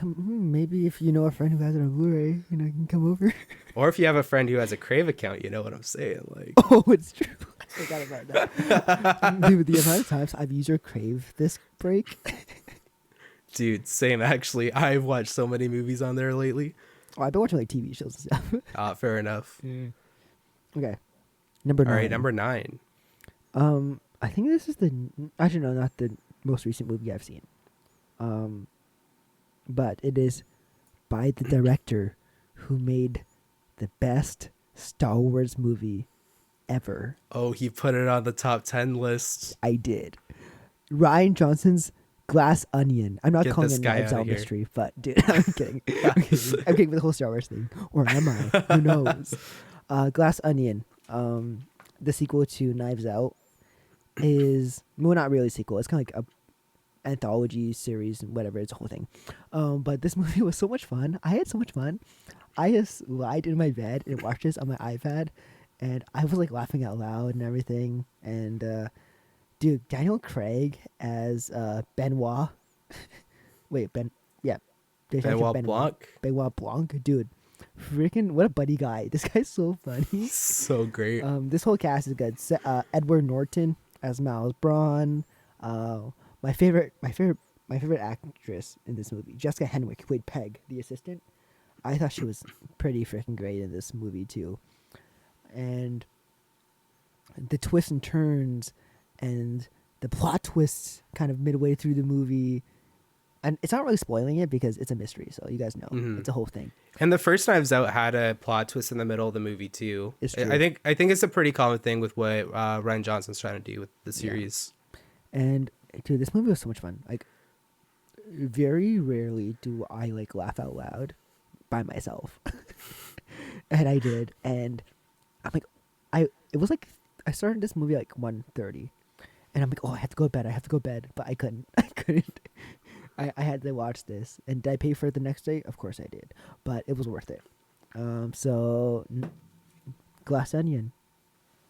Maybe if you know a friend who has it on Blu-ray, you can come over. Or if you have a friend who has a Crave account, you know what I'm saying. Like, Oh, it's true. I forgot about that. Dude, the amount of times I've used your Crave this break. dude, same actually. I've watched so many movies on there lately. Oh, I've been watching like TV shows and stuff. Fair enough. Okay, number All 9. right, number 9. I think this is the actually no, not the most recent movie I've seen. But it is by the director who made the best Star Wars movie ever. Oh, he put it on the top 10 list. I did. Ryan Johnson's Glass Onion. I'm not Get calling this it guy Knives outta Out here. mystery, but dude, I'm kidding. I'm kidding with the whole Star Wars thing. Or am I? Who knows? Glass Onion, the sequel to Knives Out, is well, not really a sequel. It's kind of like a anthology series, whatever. It's a whole thing. But this movie was so much fun. I had so much fun. I just lied in my bed and watched this on my iPad, and I was like laughing out loud and everything. And dude, Daniel Craig as Benoit. Wait, yeah, Benoit Blanc. Benoit Blanc, dude. Freaking what a buddy guy. This guy's so funny. So great. This whole cast is good. Edward Norton as Miles Braun. My favorite actress in this movie, Jessica Henwick, who played Peg, the assistant. I thought she was pretty freaking great in this movie too. And the twists and turns and the plot twists kind of midway through the movie. And it's not really spoiling it because it's a mystery, so you guys know. It's a whole thing. And the first Knives Out had a plot twist in the middle of the movie too. It's true. I think it's a pretty common thing with what Ryan Johnson's trying to do with the series. And dude, this movie was so much fun. Like, very rarely do I like laugh out loud by myself, and I did. And I'm like, it was like I started this movie like 1:30, and I'm like, oh, I have to go to bed. I have to go to bed, but I couldn't. I couldn't. I had to watch this. And did I pay for it the next day? Of course I did, but it was worth it. Glass Onion,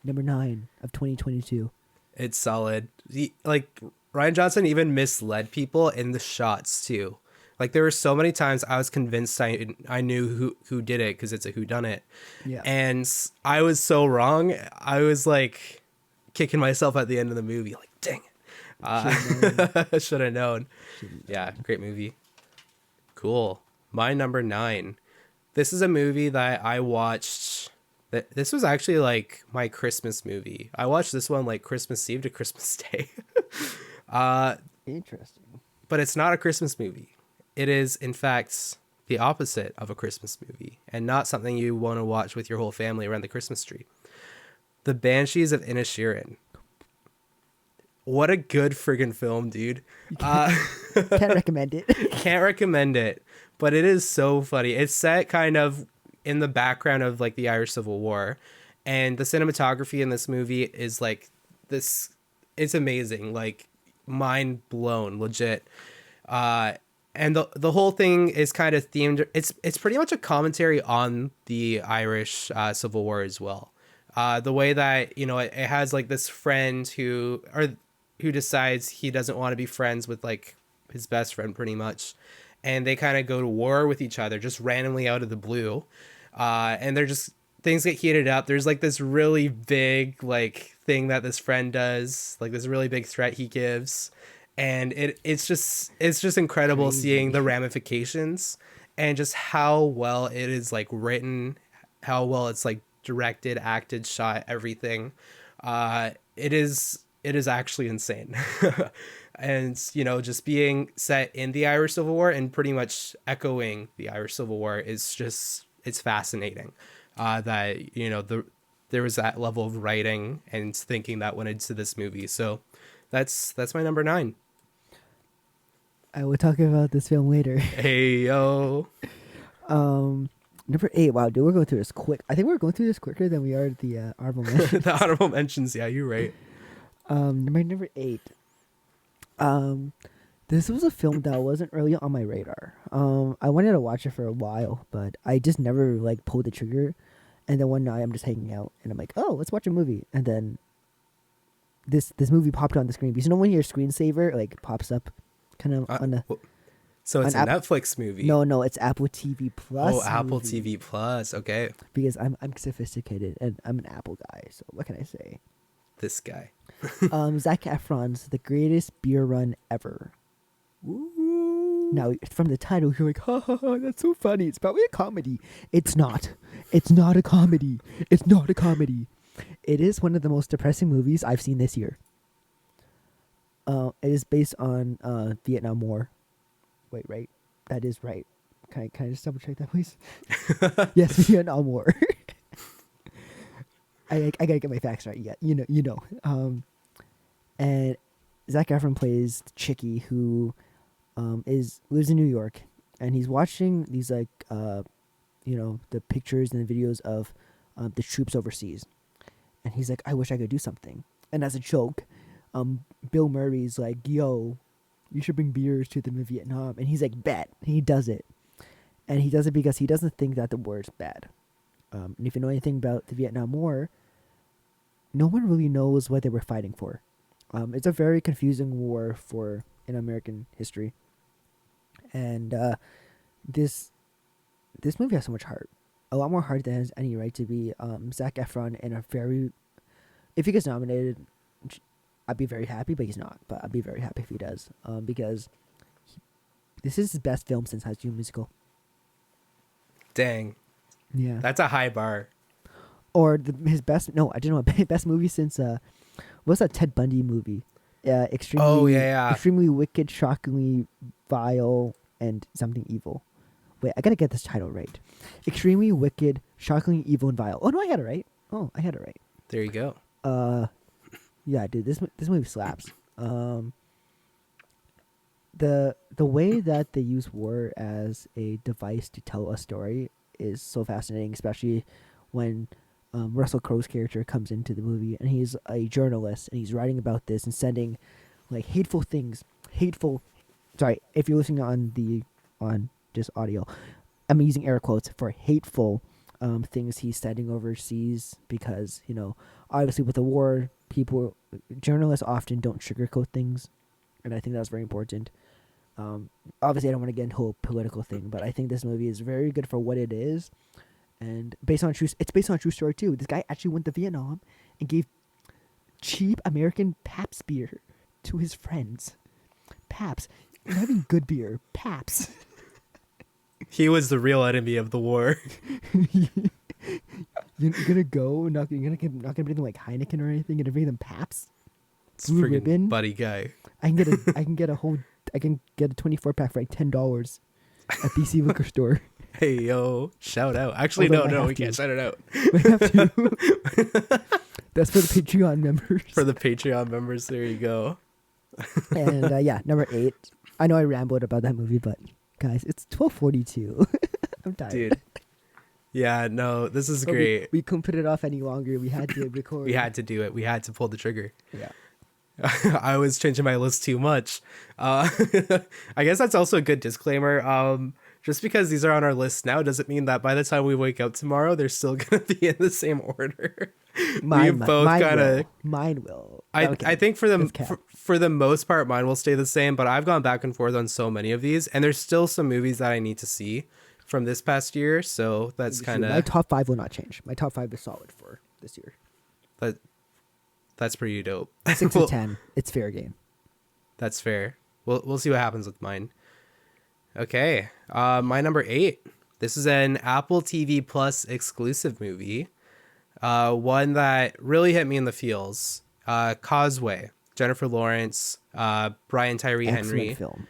number 9 of 2022. It's solid. Like Ryan Johnson even misled people in the shots too. Like there were so many times I was convinced I knew who did it because it's a whodunit. Yeah. And I was so wrong. I was like kicking myself at the end of the movie, like, dang it. Should have known. Yeah, great movie. Cool. My number 9. This is a movie that I watched. This was actually like my Christmas movie. I watched this one like Christmas Eve to Christmas Day. Interesting. But it's not a Christmas movie. It is, in fact, the opposite of a Christmas movie and not something you want to watch with your whole family around the Christmas tree. The Banshees of Inisherin. What a good friggin' film, dude. Can't recommend it. Can't recommend it, but it is so funny. It's set kind of in the background of like the Irish Civil War, and the cinematography in this movie is like this. It's amazing, like mind blown, legit. And the whole thing is kind of themed. It's pretty much a commentary on the Irish Civil War as well. The way that it has like this friend who decides he doesn't want to be friends with like his best friend pretty much, and they kind of go to war with each other just randomly out of the blue, and they're just things get heated up. There's like this really big like thing that this friend does, like this really big threat he gives, and it's just incredible Crazy. seeing the ramifications and just how well it is like written, how well it's like directed, acted, shot, everything. It is actually insane. And just being set in the Irish Civil War and pretty much echoing the Irish Civil War is just, it's fascinating. That there was that level of writing and thinking that went into this movie. So that's my number 9. I will talk about this film later. Hey yo. Number 8. Wow, dude, we're going through this quick. I think we're going through this quicker than we are the honorable mentions. The honorable mentions, yeah, you're right. Number 8. This was a film that wasn't really on my radar. I wanted to watch it for a while, but I just never like pulled the trigger. And then one night I'm just hanging out, and I'm like, oh, let's watch a movie. And then this movie popped on the screen. Because you know when your screensaver like pops up, kind of on the. So it's a Netflix movie. No, it's Apple TV Plus. Oh, Apple movie. TV Plus. Okay. Because I'm sophisticated and I'm an Apple guy. So what can I say? This guy. Zac Efron's The Greatest Beer Run Ever. Ooh. Now, from the title, you're like, ha ha ha, that's so funny. It's probably a comedy. It's not. It's not a comedy. It's not a comedy. It is one of the most depressing movies I've seen this year. It is based on Vietnam War. Wait, right? That is right. Can I just double check that, please? Yes, Vietnam War. I gotta get my facts right. Yeah, you know. And Zac Efron plays Chicky, who lives in New York, and he's watching these like the pictures and the videos of the troops overseas, and he's like, I wish I could do something. And as a joke, Bill Murray's like, yo, you should bring beers to them in Vietnam, and he's like, bet. And he does it, and he does it because he doesn't think that the war is bad. And if you know anything about the Vietnam War, no one really knows what they were fighting for. It's a very confusing war in American history. And this movie has so much heart. A lot more heart than it has any right to be. Zac Efron in a very... If he gets nominated, I'd be very happy, but he's not. But I'd be very happy if he does. Because this is his best film since High School Musical. Dang. Yeah. That's a high bar. Or his best... No, I didn't know. Best movie since... what's that Ted Bundy movie? Extremely, oh, yeah. Extremely Wicked, Shockingly Vile, and Something Evil. Wait, I gotta get this title right. Extremely Wicked, Shockingly Evil, and Vile. Oh, no, I had it right. There you go. Yeah, dude, this movie slaps. The way that they use war as a device to tell a story is so fascinating, especially when Russell Crowe's character comes into the movie, and he's a journalist, and he's writing about this and sending like hateful things. Sorry, if you're listening on just audio, I'm using air quotes for hateful things he's sending overseas, because obviously with the war, journalists often don't sugarcoat things, and I think that's very important. Obviously, I don't want to get into a whole political thing, but I think this movie is very good for what it is. And it's based on a true story too. This guy actually went to Vietnam and gave cheap American Pabst beer to his friends. Pabst, you're having good beer. Pabst. He was the real enemy of the war. You're gonna go, not gonna bring them like Heineken or anything. You're gonna bring them Pabst. It's a friggin' buddy guy. I can get a 24-pack for like $10 at BC Liquor Store. Hey yo, shout out. Actually, no, we can't shout it out. We have to. That's for the Patreon members. For the Patreon members, there you go. And yeah, number 8. I know I rambled about that movie, but guys, it's 12:42. I'm tired. Dude. Yeah, no, this is great. We couldn't put it off any longer. We had to record. We had to do it. We had to pull the trigger. Yeah. I was changing my list too much. I guess that's also a good disclaimer. Just because these are on our list now doesn't mean that by the time we wake up tomorrow, they're still going to be in the same order. Mine will. I think for the most part, mine will stay the same, but I've gone back and forth on so many of these, and there's still some movies that I need to see from this past year, so that's kind of... My top 5 will not change. My top 5 is solid for this year. That's pretty dope. 6 to 10. It's fair game. That's fair. We'll see what happens with mine. Okay, my number 8. This is an Apple TV Plus exclusive movie. One that really hit me in the feels. Causeway. Jennifer Lawrence, Brian Tyree Henry. Excellent film.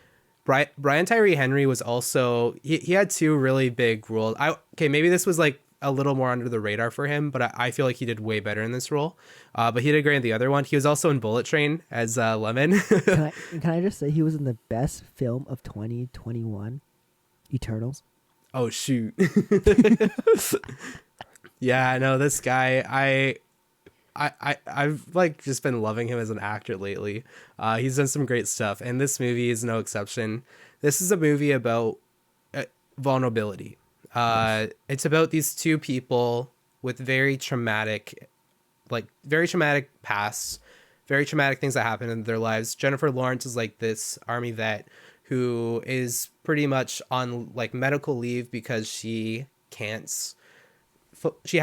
Brian Tyree Henry was also... He had 2 really big roles. Maybe this was like a little more under the radar for him, but I feel like he did way better in this role. But he did great in the other one. He was also in Bullet Train as Lemon. Can I just say he was in the best film of 2021, Eternals? Oh shoot. Yeah, no, this guy, I've like just been loving him as an actor lately. He's done some great stuff, and this movie is no exception. This is a movie about vulnerability. It's about these two people with very traumatic pasts, very traumatic things that happen in their lives. Jennifer Lawrence is like this army vet who is pretty much on like medical leave because she had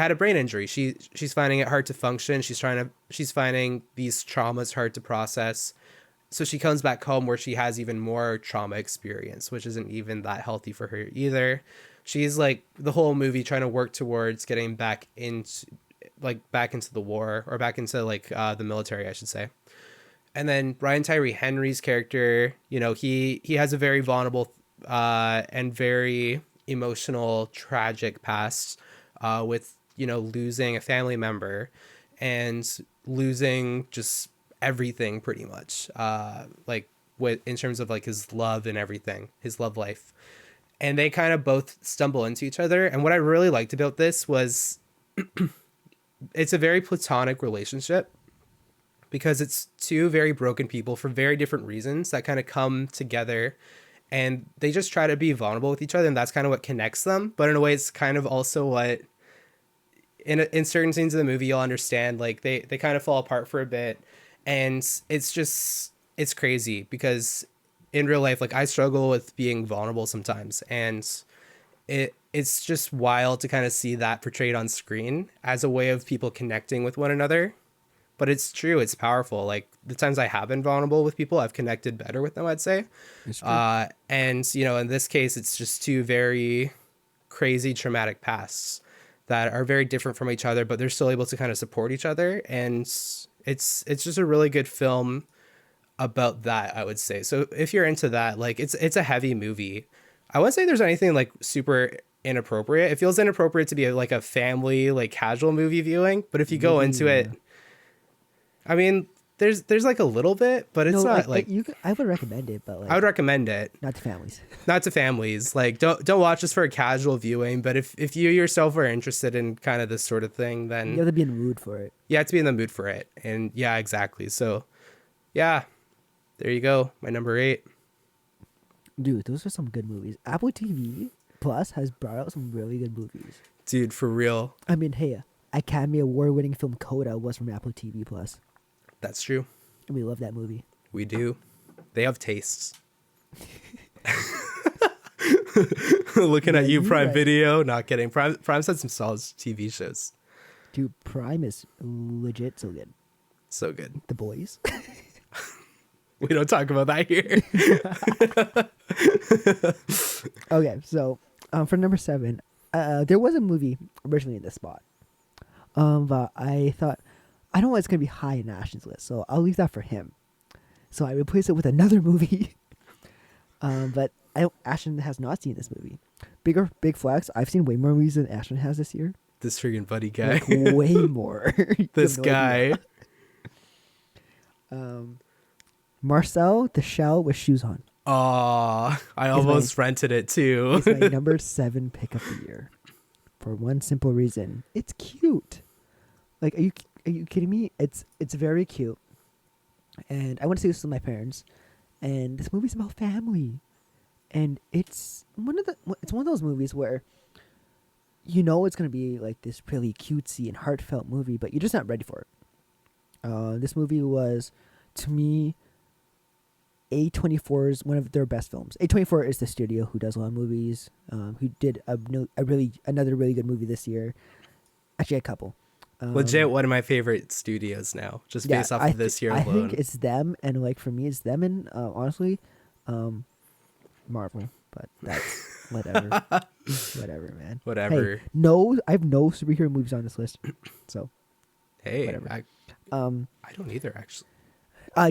a brain injury. She's finding it hard to function. She's finding these traumas hard to process. So she comes back home where she has even more trauma experience, which isn't even that healthy for her either. She's like the whole movie trying to work towards getting back into the war, or back into the military, I should say. And then Ryan Tyree Henry's character, he has a very vulnerable and very emotional, tragic past with losing a family member and losing just everything pretty much, in terms of like his love and everything, his love life. And they kind of both stumble into each other. And what I really liked about this was it's a very platonic relationship, because it's two very broken people for very different reasons that kind of come together, and they just try to be vulnerable with each other, and that's kind of what connects them. But in a way, it's kind of also what in certain scenes of the movie you'll understand, like they kind of fall apart for a bit. And it's crazy, because in real life, like I struggle with being vulnerable sometimes, and it's just wild to kind of see that portrayed on screen as a way of people connecting with one another. But it's true, it's powerful. Like the times I have been vulnerable with people, I've connected better with them, I'd say. And in this case, it's just two very crazy traumatic pasts that are very different from each other, but they're still able to kind of support each other. And it's just a really good film about that, I would say. So if you're into that, like it's a heavy movie. I wouldn't say there's anything like super inappropriate. It feels inappropriate to be like a family, like casual movie viewing, but if you go into it, I mean, there's like a little bit, but it's not like I would recommend it, but like I would recommend it not to families. Not to families. Like don't watch this for a casual viewing, but if you yourself are interested in kind of this sort of thing, then You have to be in the mood for it. you have to be in the mood for it. And yeah, exactly. So yeah, there you go. My number 8. Dude, those are some good movies. Apple TV Plus has brought out some really good movies. Dude, for real. I mean, hey, Academy Award-winning film Coda was from Apple TV Plus. That's true. And we love that movie. We do. They have tastes. Looking at you, Prime right. Video. Not kidding. Prime's had some solid TV shows. Dude, Prime is legit so good. So good. The Boys. We don't talk about that here. Okay, so for number 7, there was a movie originally in this spot. But I thought, I don't know it's going to be high in Ashton's list, so I'll leave that for him. So I replaced it with another movie. But Ashton has not seen this movie. Big flex. I've seen way more movies than Ashton has this year. This freaking buddy guy. Like, way more. This guy. Marcel the Shell with Shoes On. Aw, I almost rented it too. It's my number 7 pick of the year. For one simple reason. It's cute. Like, are you kidding me? It's very cute. And I want to see this with my parents. And this movie's about family. And it's one of those movies where it's going to be like this really cutesy and heartfelt movie, but you're just not ready for it. This movie was, to me, A24's one of their best films. A24 is the studio who does a lot of movies, who did another really good movie this year. Actually, a couple. Legit one of my favorite studios now, just based off of this year alone. I think it's them, and like for me, it's them, and honestly, Marvel. But that's whatever. Whatever, man. Whatever. Hey, I have no superhero movies on this list, so hey, whatever. I don't either, actually.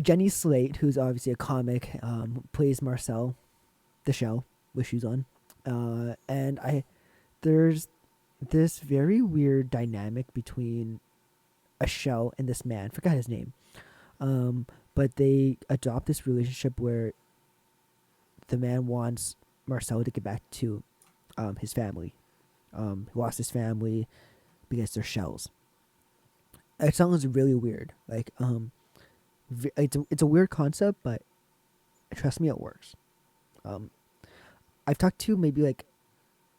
Jenny Slate, who's obviously a comic, plays Marcel the Shell with Shoes On, and there's this very weird dynamic between a shell and this man. Forgot his name. Um, but they adopt this relationship where the man wants Marcel to get back to his family. He lost his family because they're shells. It sounds really weird. Like it's a weird concept, but trust me, it works. Um, I've talked to maybe like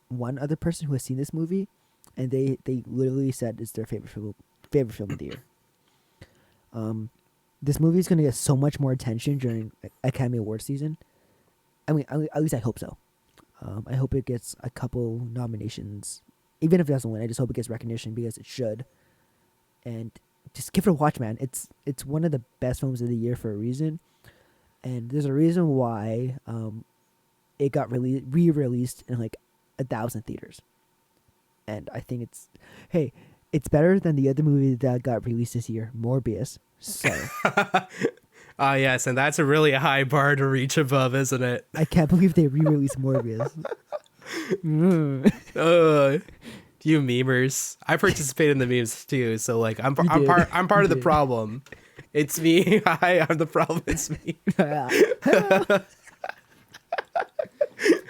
one other person who has seen this movie, and they literally said it's their favorite film of the year. Um, this movie is gonna get so much more attention during Academy Award season. I mean, at least I hope so. I hope it gets a couple nominations, even if it doesn't win. I just hope it gets recognition because it should. And just give it a watch, man. It's one of the best films of the year for a reason, and there's a reason why it got re-released in like 1,000 theaters, and I think it's better than the other movie that got released this year, Morbius. So Ah, yes, and that's a really high bar to reach above, isn't it? I can't believe they re-released Morbius. You memers. I participate in the memes too, so like I'm You did. I'm part You of the did. problem. It's me. I'm the problem. It's me.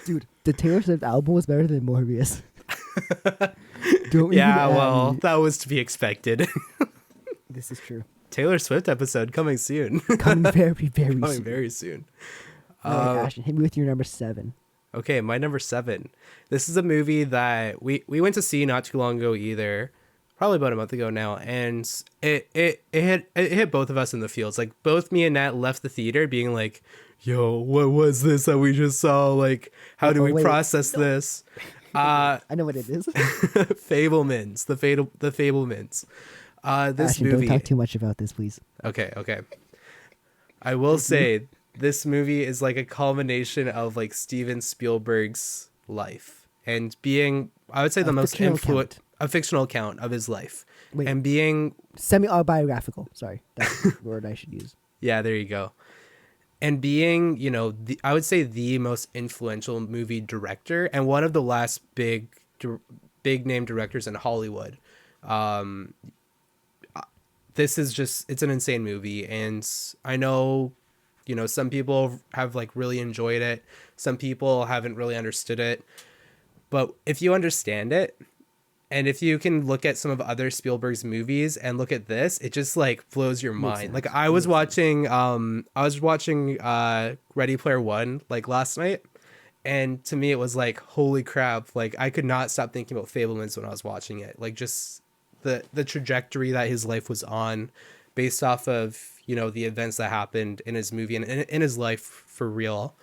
Dude, the Taylor Swift album was better than Morbius. Don't Yeah, even at well, me. that was to be expected. This is true. Taylor Swift episode coming soon. Coming very, very Coming soon. very soon. All right, Ashton, hit me with your number 7. Okay, my number 7. This is a movie that we went to see not too long ago either, probably about a month ago now, and it hit both of us in the feels. Like both me and Nat left the theater being like, "Yo, what was this that we just saw? Like, how do we wait. process this?" I know what it is. Fablemans, the Fablemans. This Ashton, movie. don't talk too much about this, please. Okay. I will say this movie is like a culmination of like Steven Spielberg's life and being, I would say, the most fictional influent, account. a fictional account of his life. Wait. And being, Semi-autobiographical. Sorry, that's the word I should use. yeah, there you go. And being, I would say the most influential movie director and one of the last big name directors in Hollywood. This is just, it's an insane movie, and I know, some people have like really enjoyed it, some people haven't really understood it, but if you understand it, and if you can look at some of other Spielberg's movies and look at this, it just like blows your mind. sense. Like I was watching Ready Player One like last night, and to me it was like, holy crap, like I could not stop thinking about Fablemans when I was watching it. Like just the trajectory that his life was on based off of, the events that happened in his movie and in his life for real,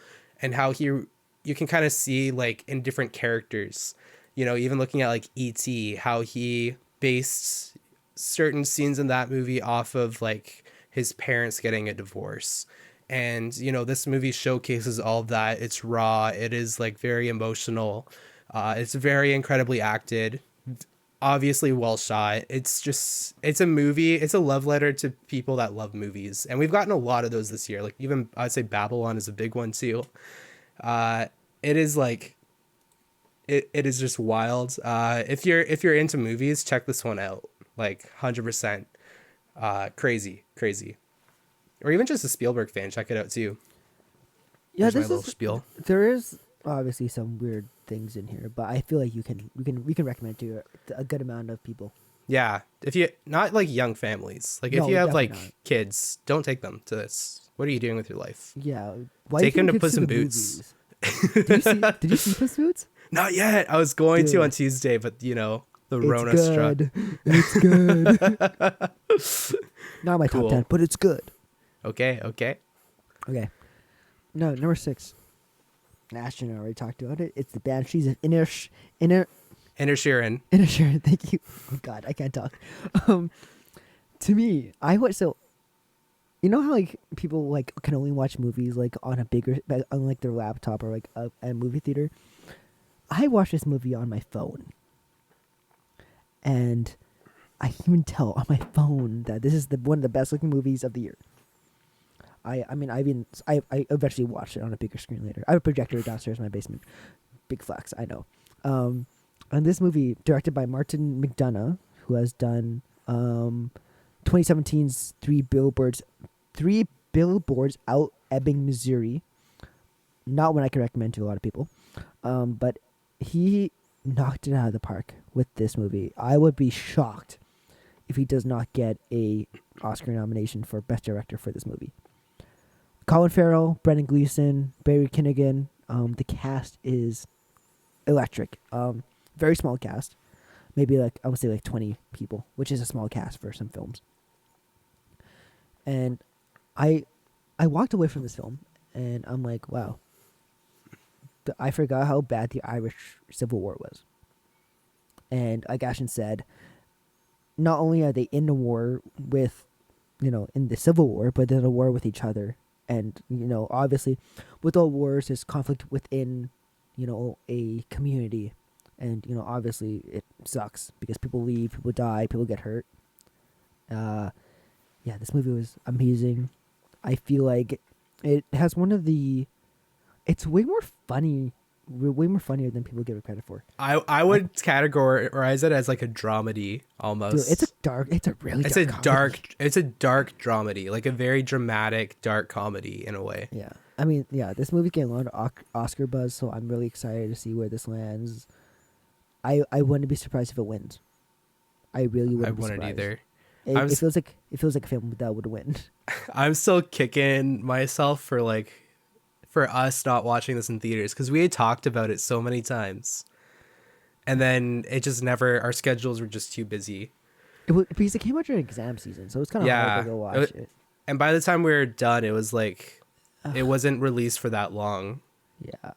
and how you can kind of see like in different characters, even looking at like E.T., how he based certain scenes in that movie off of like his parents getting a divorce. And, this movie showcases all of that. It's raw. It is like very emotional. It's very incredibly acted, obviously well shot. It's a movie. It's a love letter to people that love movies. And we've gotten a lot of those this year. Like even I'd say Babylon is a big one too. It is like, it is just wild. If you're into movies, check this one out. Like 100%. Crazy. Or even just a Spielberg fan, check it out too. Yeah, There's my little spiel. There is obviously some weird things in here, but I feel like we can recommend it to a good amount of people. Yeah, if you not like young families, like if No, you have like definitely not. kids, don't take them to this. What are you doing with your life? Yeah, why Take do you him to think Puss kids in the Boots. movies? Did you see Puss in Boots? Not yet. I was going to Dude. on Tuesday, but the It's Rona struck. good. It's good. Not my Cool. top 10, but it's good. Okay. Okay. No, number 6. Ashton already talked about it. It's the Banshees of Enter Sheeran. Inisherin. Thank you. Oh God, I can't talk. To me, you know how like people like can only watch movies like on on like their laptop or like a movie theater. I watched this movie on my phone, and I can even tell on my phone that this is one of the best looking movies of the year. I eventually watched it on a bigger screen later. I have a projector downstairs in my basement. Big flex, I know. And this movie, directed by Martin McDonough, who has done 2017's Three Billboards Out Ebbing, Missouri. Not one I can recommend to a lot of people. But he knocked it out of the park with this movie. I would be shocked if he does not get a Oscar nomination for Best Director for this movie. Colin Farrell, Brendan Gleeson, Barry Kinnigan. The cast is electric. Very small cast. Maybe like I would say like 20 people, which is a small cast for some films. And I walked away from this film and I'm like, wow. I forgot how bad the Irish Civil War was. And like Ashton said, not only are they in the war with, in the Civil War, but they're in a war with each other. And, obviously, with all wars, there's conflict within, a community. And, obviously, it sucks because people leave, people die, people get hurt. Yeah, this movie was amazing. I feel like it has one of the... It's way more funnier than people give it credit for. I would categorize it as like a dramedy almost. Dude, it's a dark dramedy, like a very dramatic dark comedy in a way. Yeah. I mean, yeah, this movie getting a lot of Oscar buzz, so I'm really excited to see where this lands. I wouldn't be surprised if it wins. I really wouldn't be surprised. I wouldn't either. It feels like a film that would win. I'm still kicking myself for us not watching this in theaters because we had talked about it so many times, and then it just never. Our schedules were just too busy. Because it came out during exam season, so it was kind of hard to go watch it. And by the time we were done, it was like it wasn't released for that long. Yeah,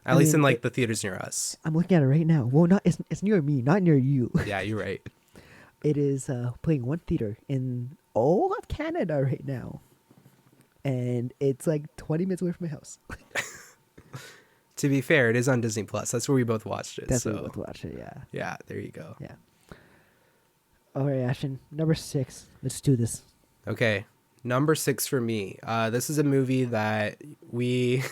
at least in like the theaters near us. I'm looking at it right now. Well, it's near me, not near you. Yeah, you're right. It is playing one theater in all of Canada right now. And it's like 20 minutes away from my house. To be fair, it is on Disney Plus. That's where we both watched it. That's where we both watched it, yeah. Yeah, there you go. Yeah. All right, Ashton. Number 6. Let's do this. Okay. Number 6 for me. This is a movie that we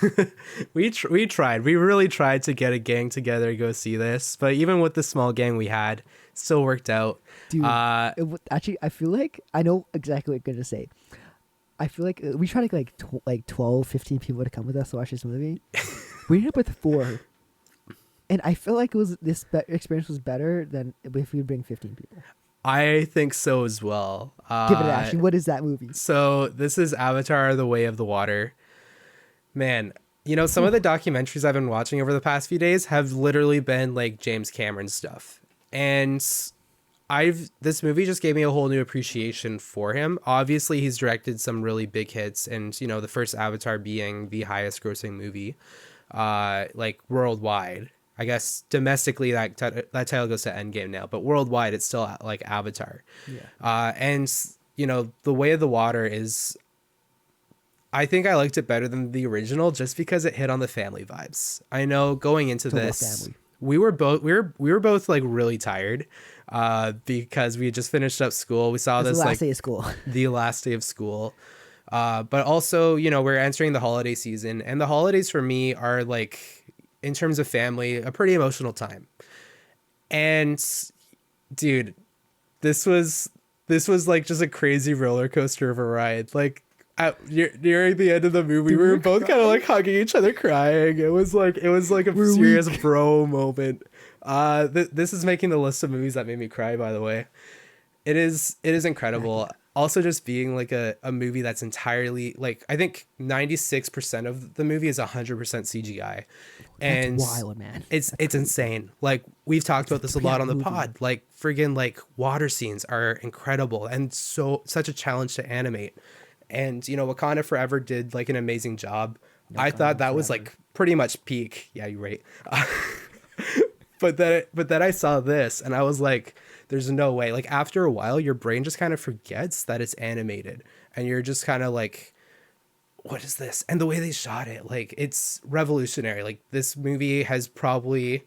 we tried. We really tried to get a gang together to go see this. But even with the small gang we had, it still worked out. Dude, actually, I feel like I know exactly what you're going to say. I feel like we tried to get like 12, 15 people to come with us to watch this movie. We ended up with 4. And I feel like this experience was better than if we bring 15 people. I think so as well. Give it to Ashley. What is that movie? So this is Avatar: The Way of the Water. Man, some of the documentaries I've been watching over the past few days have literally been like James Cameron stuff. And this movie just gave me a whole new appreciation for him. Obviously, he's directed some really big hits, and the first Avatar being the highest grossing movie, like worldwide. I guess domestically that title goes to Endgame now, but worldwide it's still like Avatar. Yeah. And The Way of the Water is. I think I liked it better than the original just because it hit on the family vibes. I know going into this, we were both like really tired. Because we had just finished up school. We saw this last day of school. The last day of school. But also, we're entering the holiday season, and the holidays for me are like, in terms of family, a pretty emotional time. And dude, this was like just a crazy roller coaster of a ride. Like nearing the end of the movie, we were both kind of like hugging each other, crying. It was like a serious bro moment. This is making the list of movies that made me cry, by the way. It is incredible. Also just being like a movie that's entirely like, I think 96% of the movie is 100% CGI. And that's wild, man. It's insane. Like we've talked about this a lot on the pod. Like friggin' like water scenes are incredible and such a challenge to animate. And Wakanda Forever did like an amazing job. I thought that was like pretty much peak. Yeah, you're right. But then I saw this and I was like, there's no way. Like after a while, your brain just kind of forgets that it's animated and you're just kind of like, what is this? And the way they shot it, like it's revolutionary. Like this movie has probably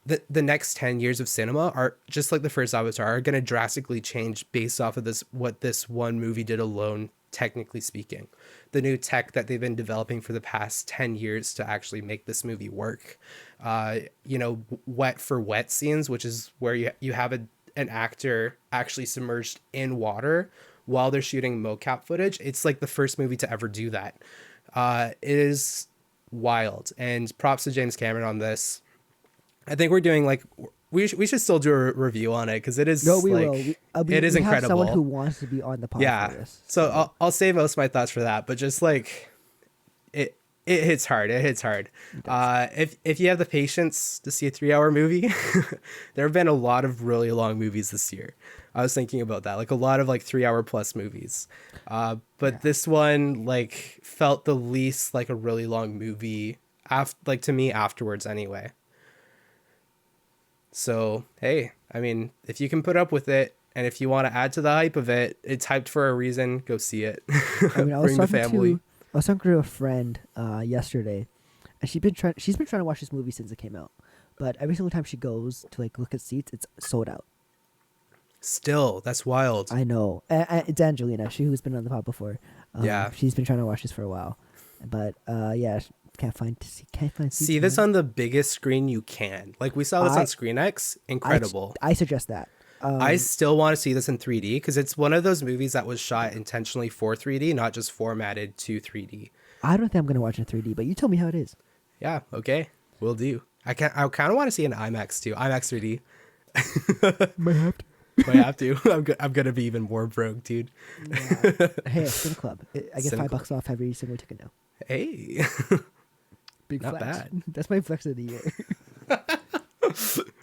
the next 10 years of cinema are just like the first Avatar are going to drastically change based off of what this one movie did alone technically speaking. The new tech that they've been developing for the past 10 years to actually make this movie work. Wet for wet scenes, which is where you have an actor actually submerged in water while they're shooting mocap footage. It's like the first movie to ever do that. It is wild, and props to James Cameron on this. I think we're doing like we should still do a review on it because it is No, we like will. it is we incredible. have someone who wants to be on the podcast. Yeah, For this, so I'll save most of my thoughts for that. But just like it hits hard. It hits hard. If you have the patience to see a 3-hour movie, there have been a lot of really long movies this year. I was thinking about that, like a lot of like 3-hour plus movies. But this one like felt the least like a really long movie. Like to me afterwards anyway. So, hey, I mean, if you can put up with it, and if you want to add to the hype of it, it's hyped for a reason. Go see it. I mean, Bring the family. I was talking to a friend yesterday, and she's been trying to watch this movie since it came out, but every single time she goes to like look at seats, it's sold out. Still, that's wild. I know. It's Angelina, who's been on the pod before. Yeah, she's been trying to watch this for a while, but yeah. Can't find seats. See this on the biggest screen you can. Like we saw this on ScreenX. Incredible. I suggest that. I still want to see this in 3D because it's one of those movies that was shot intentionally for 3D, not just formatted to 3D. I don't think I'm gonna watch it in 3D, but you tell me how it is. Yeah. Okay. Will do. I kind of want to see an IMAX too. IMAX 3D. Might have to. Might have to. I'm gonna be even more broke, dude. Yeah. Hey, Cinema Club. I get $5 off every single ticket now. Hey. Big Not flex. bad. That's my flex of the year.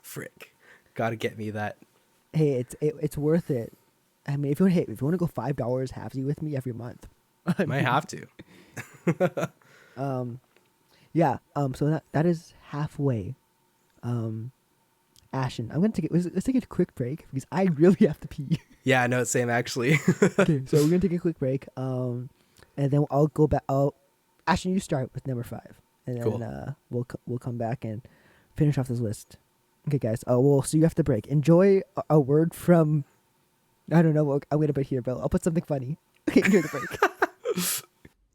Frick. Gotta get me that. Hey, it's worth it. I mean, if you want to go $5 halfsy with me every month, Might have to. Yeah. So that is halfway. Ashen, let's take a quick break because I really have to pee. Yeah. No, same actually. Okay, so we're gonna take a quick break. And then I'll go back. Ashen, you start with number 5. And then cool. We'll come back and finish off this list. Okay, guys. We'll see you after the break. Enjoy a word from, I don't know. I'm gonna put here, but I'll put something funny. Okay, enjoy the break.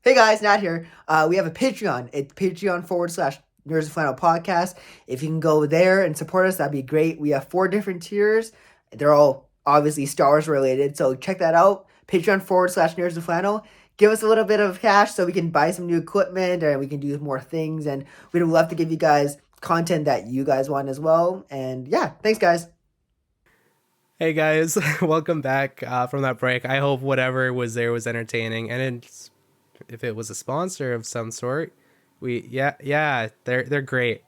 Hey guys, Nat here. We have a Patreon. It's Patreon/Nerds of Flannel Podcast. If you can go there and support us, that'd be great. We have 4 different tiers. They're all obviously Star Wars related, so check that out. Patreon/Nerds of Flannel. Give us a little bit of cash so we can buy some new equipment and we can do more things. And we'd love to give you guys content that you guys want as well. And yeah, thanks, guys. Hey guys, welcome back from that break. I hope whatever was there was entertaining, and if it was a sponsor of some sort, they're great.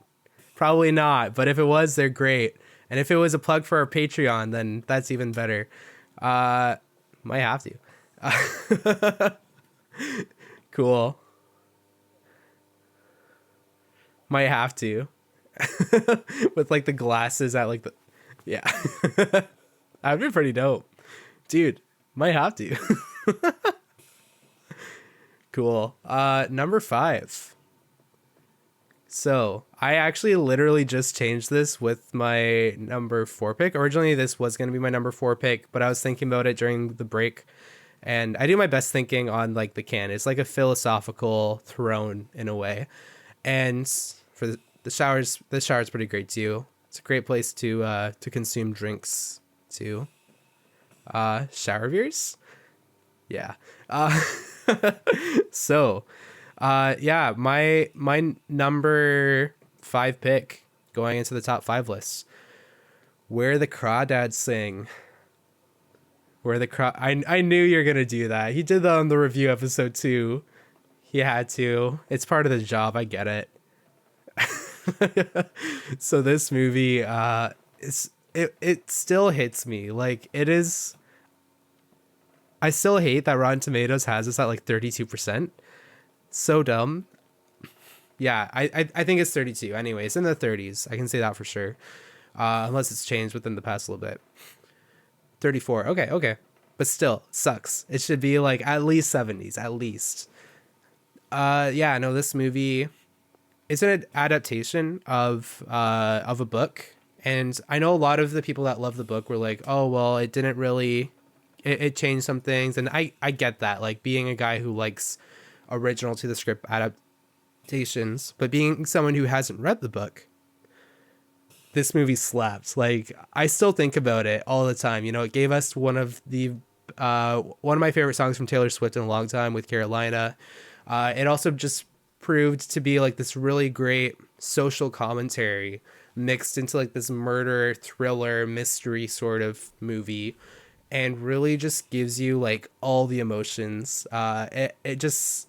Probably not, but if it was, they're great. And if it was a plug for our Patreon, then that's even better. Might have to. Cool. Might have to. With like the glasses at like the yeah. That'd be pretty dope. Dude, might have to. Cool. Number 5. So I actually literally just changed this with my number 4 pick. Originally this was going to be my number 4 pick, but I was thinking about it during the break. And I do my best thinking on like the can. It's like a philosophical throne in a way. And for the showers, the shower's pretty great too. It's a great place to consume drinks too. Shower beers? Yeah. So, yeah, my number 5 pick going into the top 5 list. Where the Crawdads Sing. I knew you were gonna do that. He did that on the review episode too. He had to. It's part of the job. I get it. So this movie, it still hits me. Like it is. I still hate that Rotten Tomatoes has us at like 32%. So dumb. Yeah, I think it's 32. Anyway, it's in the 30s. I can say that for sure. Unless it's changed within the past little bit. 34. Okay. But still, sucks. It should be like at least 70s, at least. Yeah, no, this movie is an adaptation of a book. And I know a lot of the people that love the book were like, oh, well, it didn't really it changed some things, and I get that, like being a guy who likes original to the script adaptations, but being someone who hasn't read the book, this movie slaps. Like, I still think about it all the time. You know, it gave us one of my favorite songs from Taylor Swift in a long time with Carolina. It also just proved to be like this really great social commentary mixed into like this murder thriller mystery sort of movie, and really just gives you like all the emotions. It just,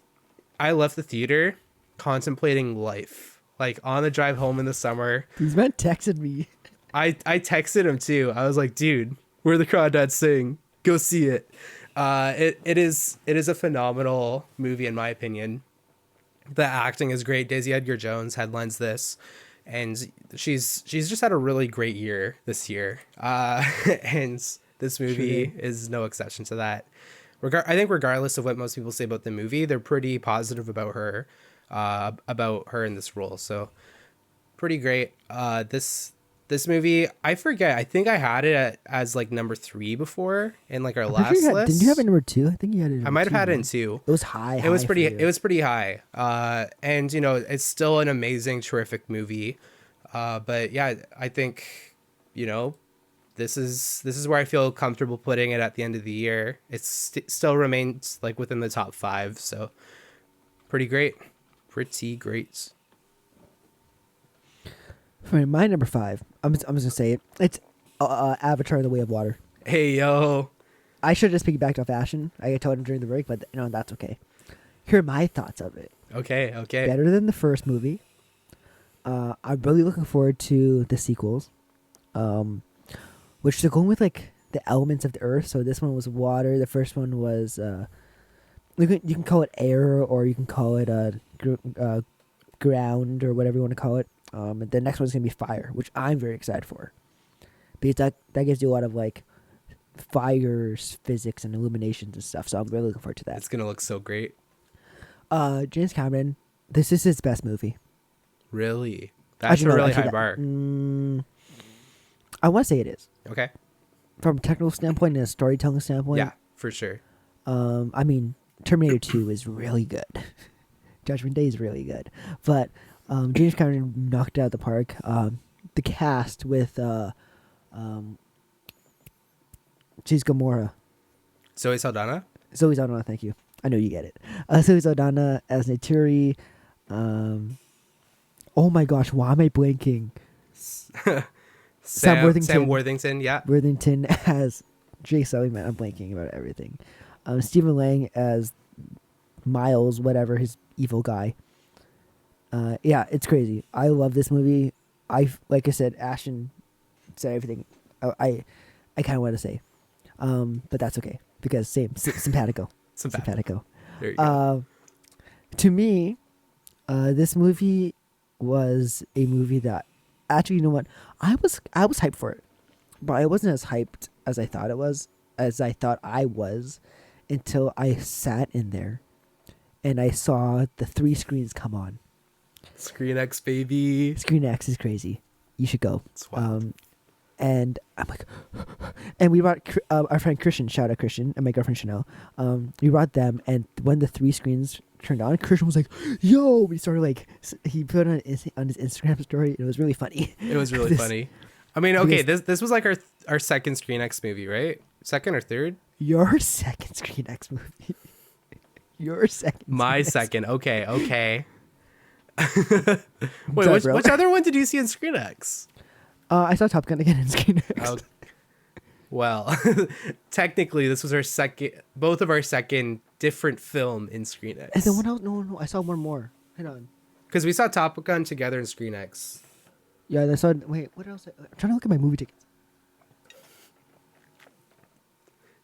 I left the theater contemplating life, like on the drive home in the summer. These men texted me. I texted him too. I was like, dude, where the crawdads sing, go see it. It is a phenomenal movie in my opinion. The acting is great. Daisy Edgar Jones headlines this, and she's just had a really great year this year. And this movie is no exception to that. I think regardless of what most people say about the movie, they're pretty positive about her in this role. So pretty great. This movie, I forget. I think I had it as like number 3 before in like our last list. Didn't you have it number 2? I think you had it. I might have had it in 2. It was high. It was pretty. It was pretty high. And you know, it's still an amazing, terrific movie. But yeah, I think, you know, this is where I feel comfortable putting it at the end of the year. It still remains like within the top 5. So pretty great. Pretty great. For my number 5, I'm just gonna say it. It's Avatar: The Way of Water. Hey yo. I should have just piggybacked off Ashton. I told him during the break, but you know that's okay. Here are my thoughts of it. Okay. Better than the first movie. I'm really looking forward to the sequels, which they're going with like the elements of the earth. So this one was water. The first one was you can call it air, or you can call it ground, or whatever you want to call it. And the next one's gonna be fire, which I'm very excited for, because that gives you a lot of like fires, physics, and illuminations and stuff. So I'm really looking forward to that. It's gonna look so great. James Cameron, this is his best movie. Really? That's a really high bar. I want to say it is. Okay. From a technical standpoint and a storytelling standpoint. Yeah, for sure. I mean, Terminator 2 is really good. Judgment Day is really good. But James Cameron knocked it out of the park. The cast with she's Gamora. Zoe Saldana? Zoe Saldana, thank you. I know you get it. Zoe Saldana as Neytiri. Oh my gosh, why am I blanking? Sam Worthington, yeah. Worthington as Jay Sully, man. I'm blanking about everything. Stephen Lang as Miles, whatever, his evil guy. Yeah, it's crazy. I love this movie. Like I said, Ashton said everything I kind of want to say. But that's okay, because simpatico. Simpatico. There you go. To me, this movie was a movie that, actually, you know what? I was hyped for it, but I wasn't as hyped as I thought I was, until I sat in there and I saw the 3 screens come on. Screen X, baby. Screen X is crazy. You should go. It's wild. And I'm like, and we brought our friend Christian, shout out Christian, and my girlfriend Chanel. We brought them, and when the 3 screens turned on, Christian was like, yo, we started like, he put it on his Instagram story. It was really funny. It was really funny. I mean, okay, this was like our second Screen X movie, right? Second or third? Your second Screen X movie. Your second. My second. Okay. Wait, which other one did you see in Screen X? I saw Top Gun again in Screen X. Oh, well, technically, this was both of our second different film in Screen X. And then one else, no, I saw one more. Hang on. Because we saw Top Gun together in Screen X. Yeah, I saw. Wait, what else? I'm trying to look at my movie tickets.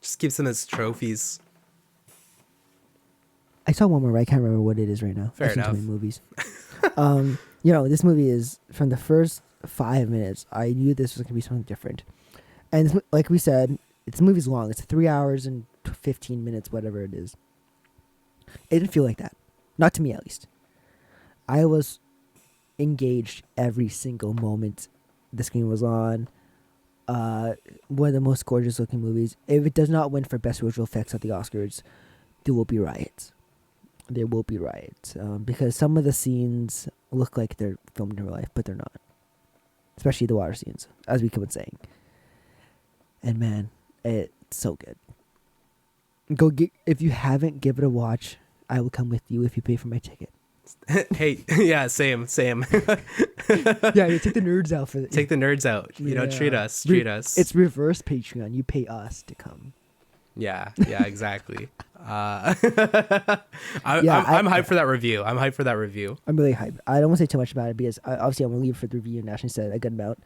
Just keeps them as trophies. I saw one more, but I can't remember what it is right now. Fair I've seen enough. too many movies. You know, this movie is, from the first 5 minutes, I knew this was going to be something different. And like we said, this movie's long. It's 3 hours and 15 minutes, whatever it is. It didn't feel like that. Not to me, at least. I was engaged every single moment the screen was on. one of the most gorgeous looking movies. If it does not win for best visual effects at the Oscars, there will be riots. There will be riots because some of the scenes look like they're filmed in real life, but they're not. Especially the water scenes, as we keep on saying. And man, it's so good. If you haven't, give it a watch. I will come with you if you pay for my ticket. Hey, yeah, same. Yeah, you take the nerds out for Take the nerds out. You know, treat us. It's reverse Patreon. You pay us to come. Yeah, exactly. I'm hyped for that review. I'm really hyped. I don't want to say too much about it because obviously I'm going to leave it for the review and actually said a good amount.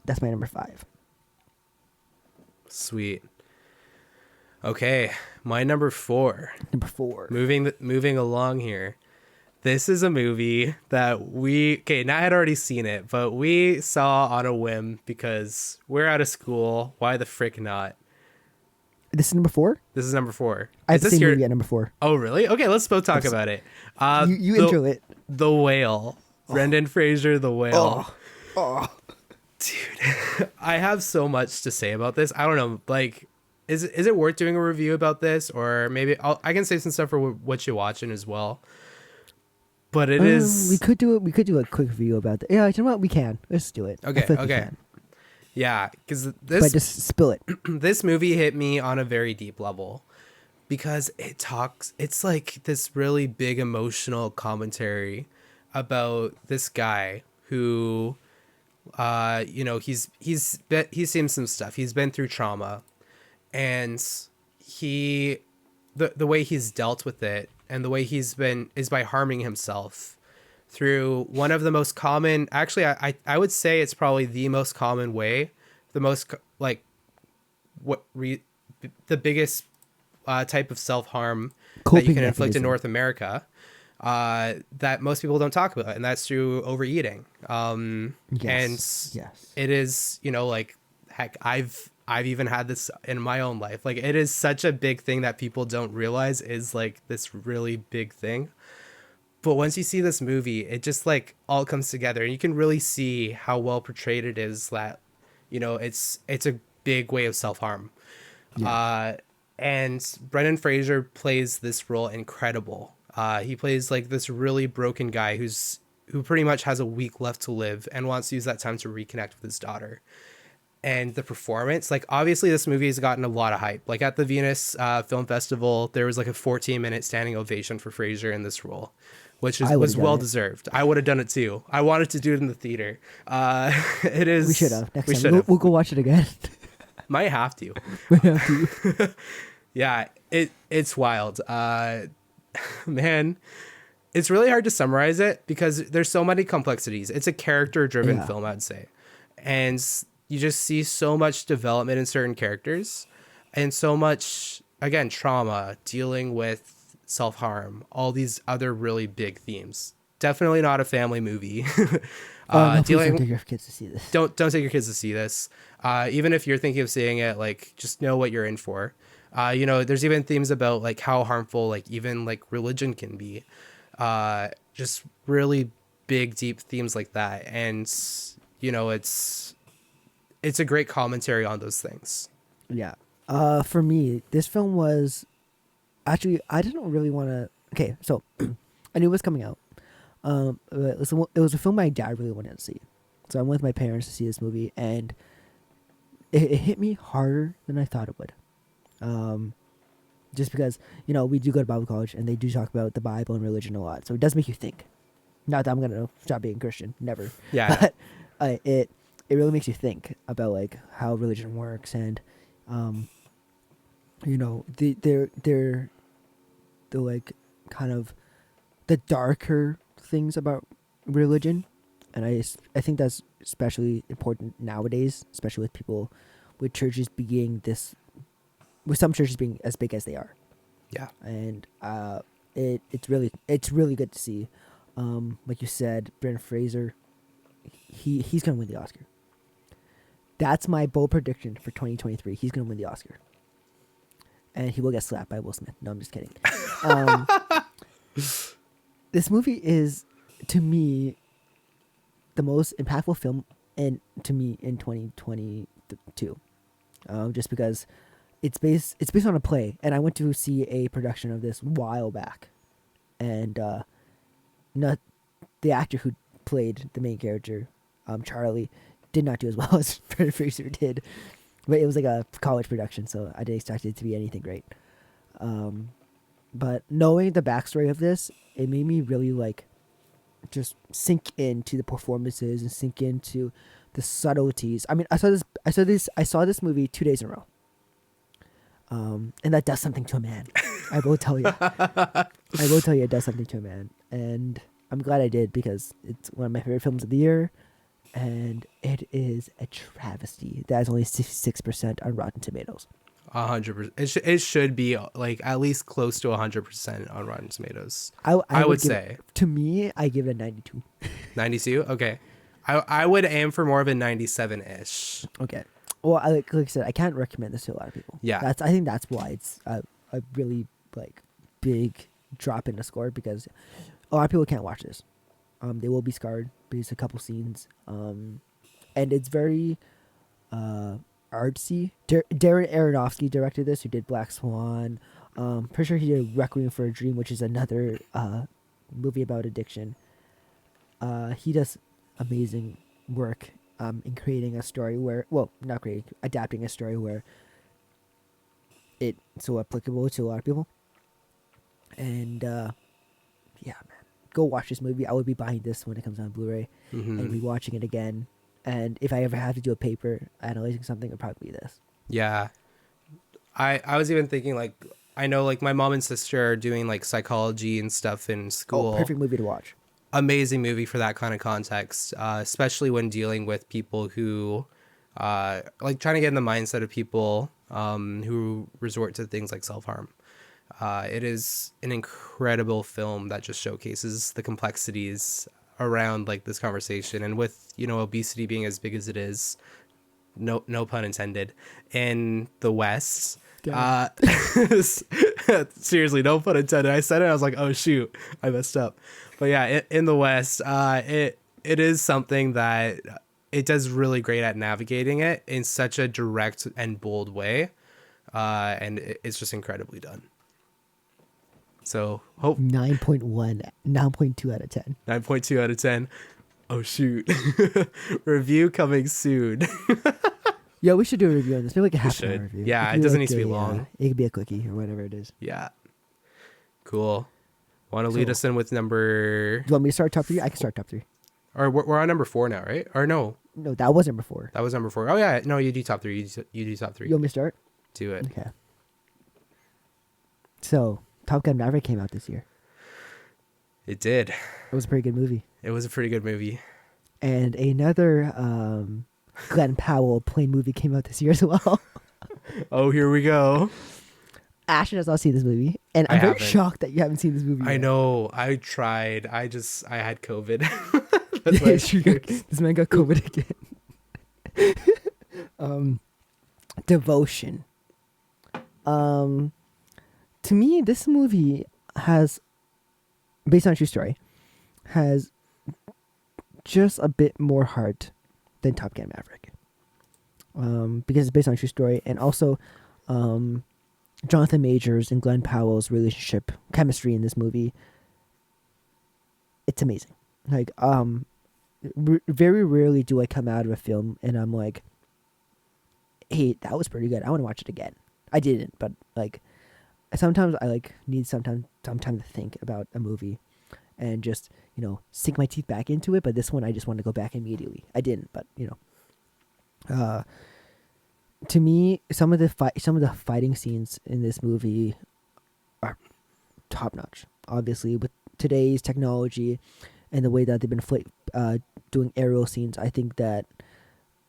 That's my number 5. Sweet. Okay, my number 4. Moving along here. This is a movie that Nat had already seen it, but we saw on a whim because we're out of school. Why the frick not? This is number 4? This is number 4. I have the same movie at number 4. Oh, really? Okay, let's both talk about it. You intro it. The Whale. Brendan Fraser, The Whale. Oh. Dude, I have so much to say about this. I don't know, like... Is it worth doing a review about this, or maybe I can say some stuff for what you're watching as well. But it is. We could do a quick review about that. Yeah, you know what? We can. Let's do it. Okay. Yeah, because this. But just spill it. This movie hit me on a very deep level, because it's like this really big emotional commentary about this guy who, he's seen some stuff. He's been through trauma. And the way he's dealt with it and the way he's been is by harming himself through one of the most common, actually, I would say it's probably the most common way, the most the biggest type of self-harm that you can inflict in North America that most people don't talk about. And that's through overeating. And it is, heck, I've even had this in my own life. Like, it is such a big thing that people don't realize is like this really big thing. But once you see this movie, it just like all comes together, and you can really see how well portrayed it is that, it's a big way of self-harm. Yeah. And Brendan Fraser plays this role incredible. He plays like this really broken guy who pretty much has a week left to live and wants to use that time to reconnect with his daughter. And the performance, like, obviously this movie has gotten a lot of hype. Like, at the Venus Film Festival, there was like a 14-minute standing ovation for Fraser in this role, which was well deserved. I would have done it too. I wanted to do it in the theater. It is. We should have. Next time. We'll go watch it again. Might have to. Yeah, it's wild. Man, it's really hard to summarize it because there's so many complexities. It's a character-driven film, I'd say. And you just see so much development in certain characters and so much, again, trauma, dealing with self-harm, all these other really big themes. Definitely not a family movie. Don't take your kids to see this. Don't take your kids to see this. Even if you're thinking of seeing it, like, just know what you're in for. There's even themes about like how harmful, like, even like religion can be. Just really big, deep themes like that. And, it's a great commentary on those things. Yeah. For me, this film was actually, I didn't really want to. Okay, so I knew it was coming out. It was a film my dad really wanted to see, so I went with my parents to see this movie, and it hit me harder than I thought it would. Just because we do go to Bible college, and they do talk about the Bible and religion a lot, so it does make you think. Not that I'm gonna stop being Christian, never. Yeah. But it really makes you think about like how religion works, and they're like kind of the darker things about religion, and I think that's especially important nowadays, especially with people, with churches being with some churches being as big as they are. Yeah. And it's really good to see. Like you said, Brendan Fraser, he's gonna win the Oscar. That's my bold prediction for 2023. He's gonna win the Oscar, and he will get slapped by Will Smith. No, I'm just kidding. This movie is, to me, the most impactful film and to me in 2022, just because it's based on a play, and I went to see a production of this a while back, and not the actor who played the main character, Charlie, did not do as well as Brendan Fraser did, but it was like a college production, so I didn't expect it to be anything great. But knowing the backstory of this, it made me really like just sink into the performances and sink into the subtleties. I mean, I saw this movie 2 days in a row. And that does something to a man. I will tell you. I will tell you it does something to a man. And I'm glad I did, because it's one of my favorite films of the year. And it is a travesty. That is only 66% on Rotten Tomatoes. 100%. It should be like at least close to 100% on Rotten Tomatoes. I would give say. To me, I give it a 92. 92? Okay. I would aim for more of a 97-ish. Okay. Well, like I said, I can't recommend this to a lot of people. Yeah. I think that's why it's a really like big drop in the score, because a lot of people can't watch this. They will be scarred because a couple scenes. And it's very artsy. Darren Aronofsky directed this, who did Black Swan. Pretty sure he did Requiem for a Dream, which is another movie about addiction. He does amazing work in creating a story where, well, not creating, adapting a story where it's so applicable to a lot of people. And yeah, man, go watch this movie. I would be buying this when it comes on Blu-ray and rewatching it again. And if I ever have to do a paper analyzing something, it'd probably be this. Yeah. I was even thinking, like, I know like my mom and sister are doing like psychology and stuff in school. Oh, perfect movie to watch. Amazing movie for that kind of context, especially when dealing with people who like trying to get in the mindset of people who resort to things like self-harm. It is an incredible film that just showcases the complexities around like this conversation, and with, you know, obesity being as big as it is, no pun intended, in the West. Seriously, no pun intended. I said it, I was like, oh shoot, I messed up. But yeah, in the West, it is something that it does really great at navigating it in such a direct and bold way, and it's just incredibly done. So hope 9.2 out of 10. 9.2 out of 10. Oh shoot. Review coming soon. Yeah, we should do a review on this. Maybe like a half an hour review. Yeah, it doesn't need to be long. It could be a quickie or whatever it is. Yeah. Cool. Want to lead us in with number... Do you want me to start top 3? I can start top 3. Or we're on number 4 now, right? Or no? No, that was number 4. That was number 4. Oh yeah, no, you do top 3. You do top 3. You want me to start? Do it. Okay. So, Top Gun Maverick came out this year. It did. It was a pretty good movie. It was a pretty good movie. And another Glenn Powell plane movie came out this year as well. Oh, here we go. Ashton has not seen this movie, and I'm very shocked that you haven't seen this movie yet. I know. I tried. I had COVID. This man got COVID again. Devotion. To me, this movie has, based on a true story, has just a bit more heart than Top Gun Maverick. Because it's based on a true story, and also Jonathan Majors and Glenn Powell's relationship, chemistry in this movie, it's amazing. Like, very rarely do I come out of a film and I'm like, hey, that was pretty good, I want to watch it again. I didn't, but like, sometimes I like need some time to think about a movie and just, you know, sink my teeth back into it. But this one, I just want to go back immediately. I didn't, but you know, to me, some of the fighting scenes in this movie are top notch. Obviously, with today's technology and the way that they've been doing aerial scenes, I think that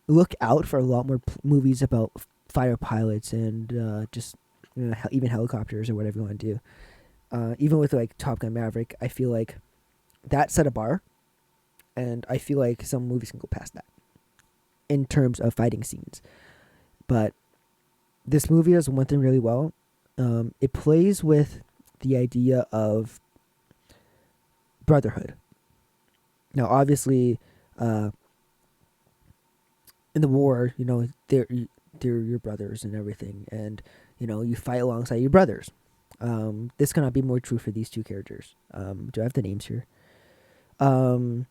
look out for a lot more movies about fighter pilots and just, you know, even helicopters or whatever you want to do. Even with like Top Gun Maverick, I feel like that set a bar, and I feel like some movies can go past that in terms of fighting scenes. But this movie does one thing really well. It plays with the idea of brotherhood. Now, obviously, in the war, they're your brothers and everything, and you fight alongside your brothers. This cannot be more true for these two characters. Do I have the names here? Um,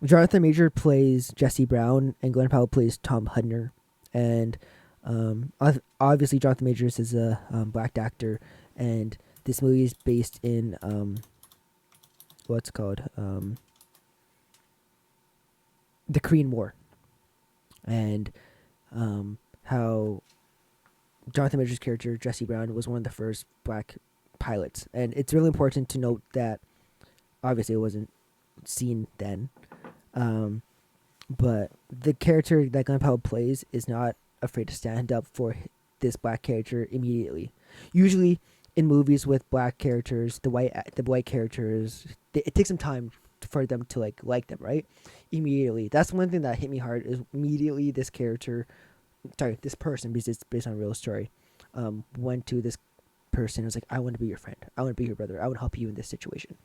Jonathan Major plays Jesse Brown, and Glenn Powell plays Tom Hudner. And obviously, Jonathan Majors is a black actor, and this movie is based in what's it called the Korean War, and how Jonathan Majors' character Jesse Brown was one of the first black pilots, and it's really important to note that obviously it wasn't seen then. But the character that Glenn Powell plays is not afraid to stand up for this black character immediately. Usually, in movies with black characters, the white characters, it takes some time for them to like them, right? Immediately. That's one thing that hit me hard. Is immediately this person, because it's based on a real story, went to this person and was like, "I want to be your friend. I want to be your brother. I want to help you in this situation."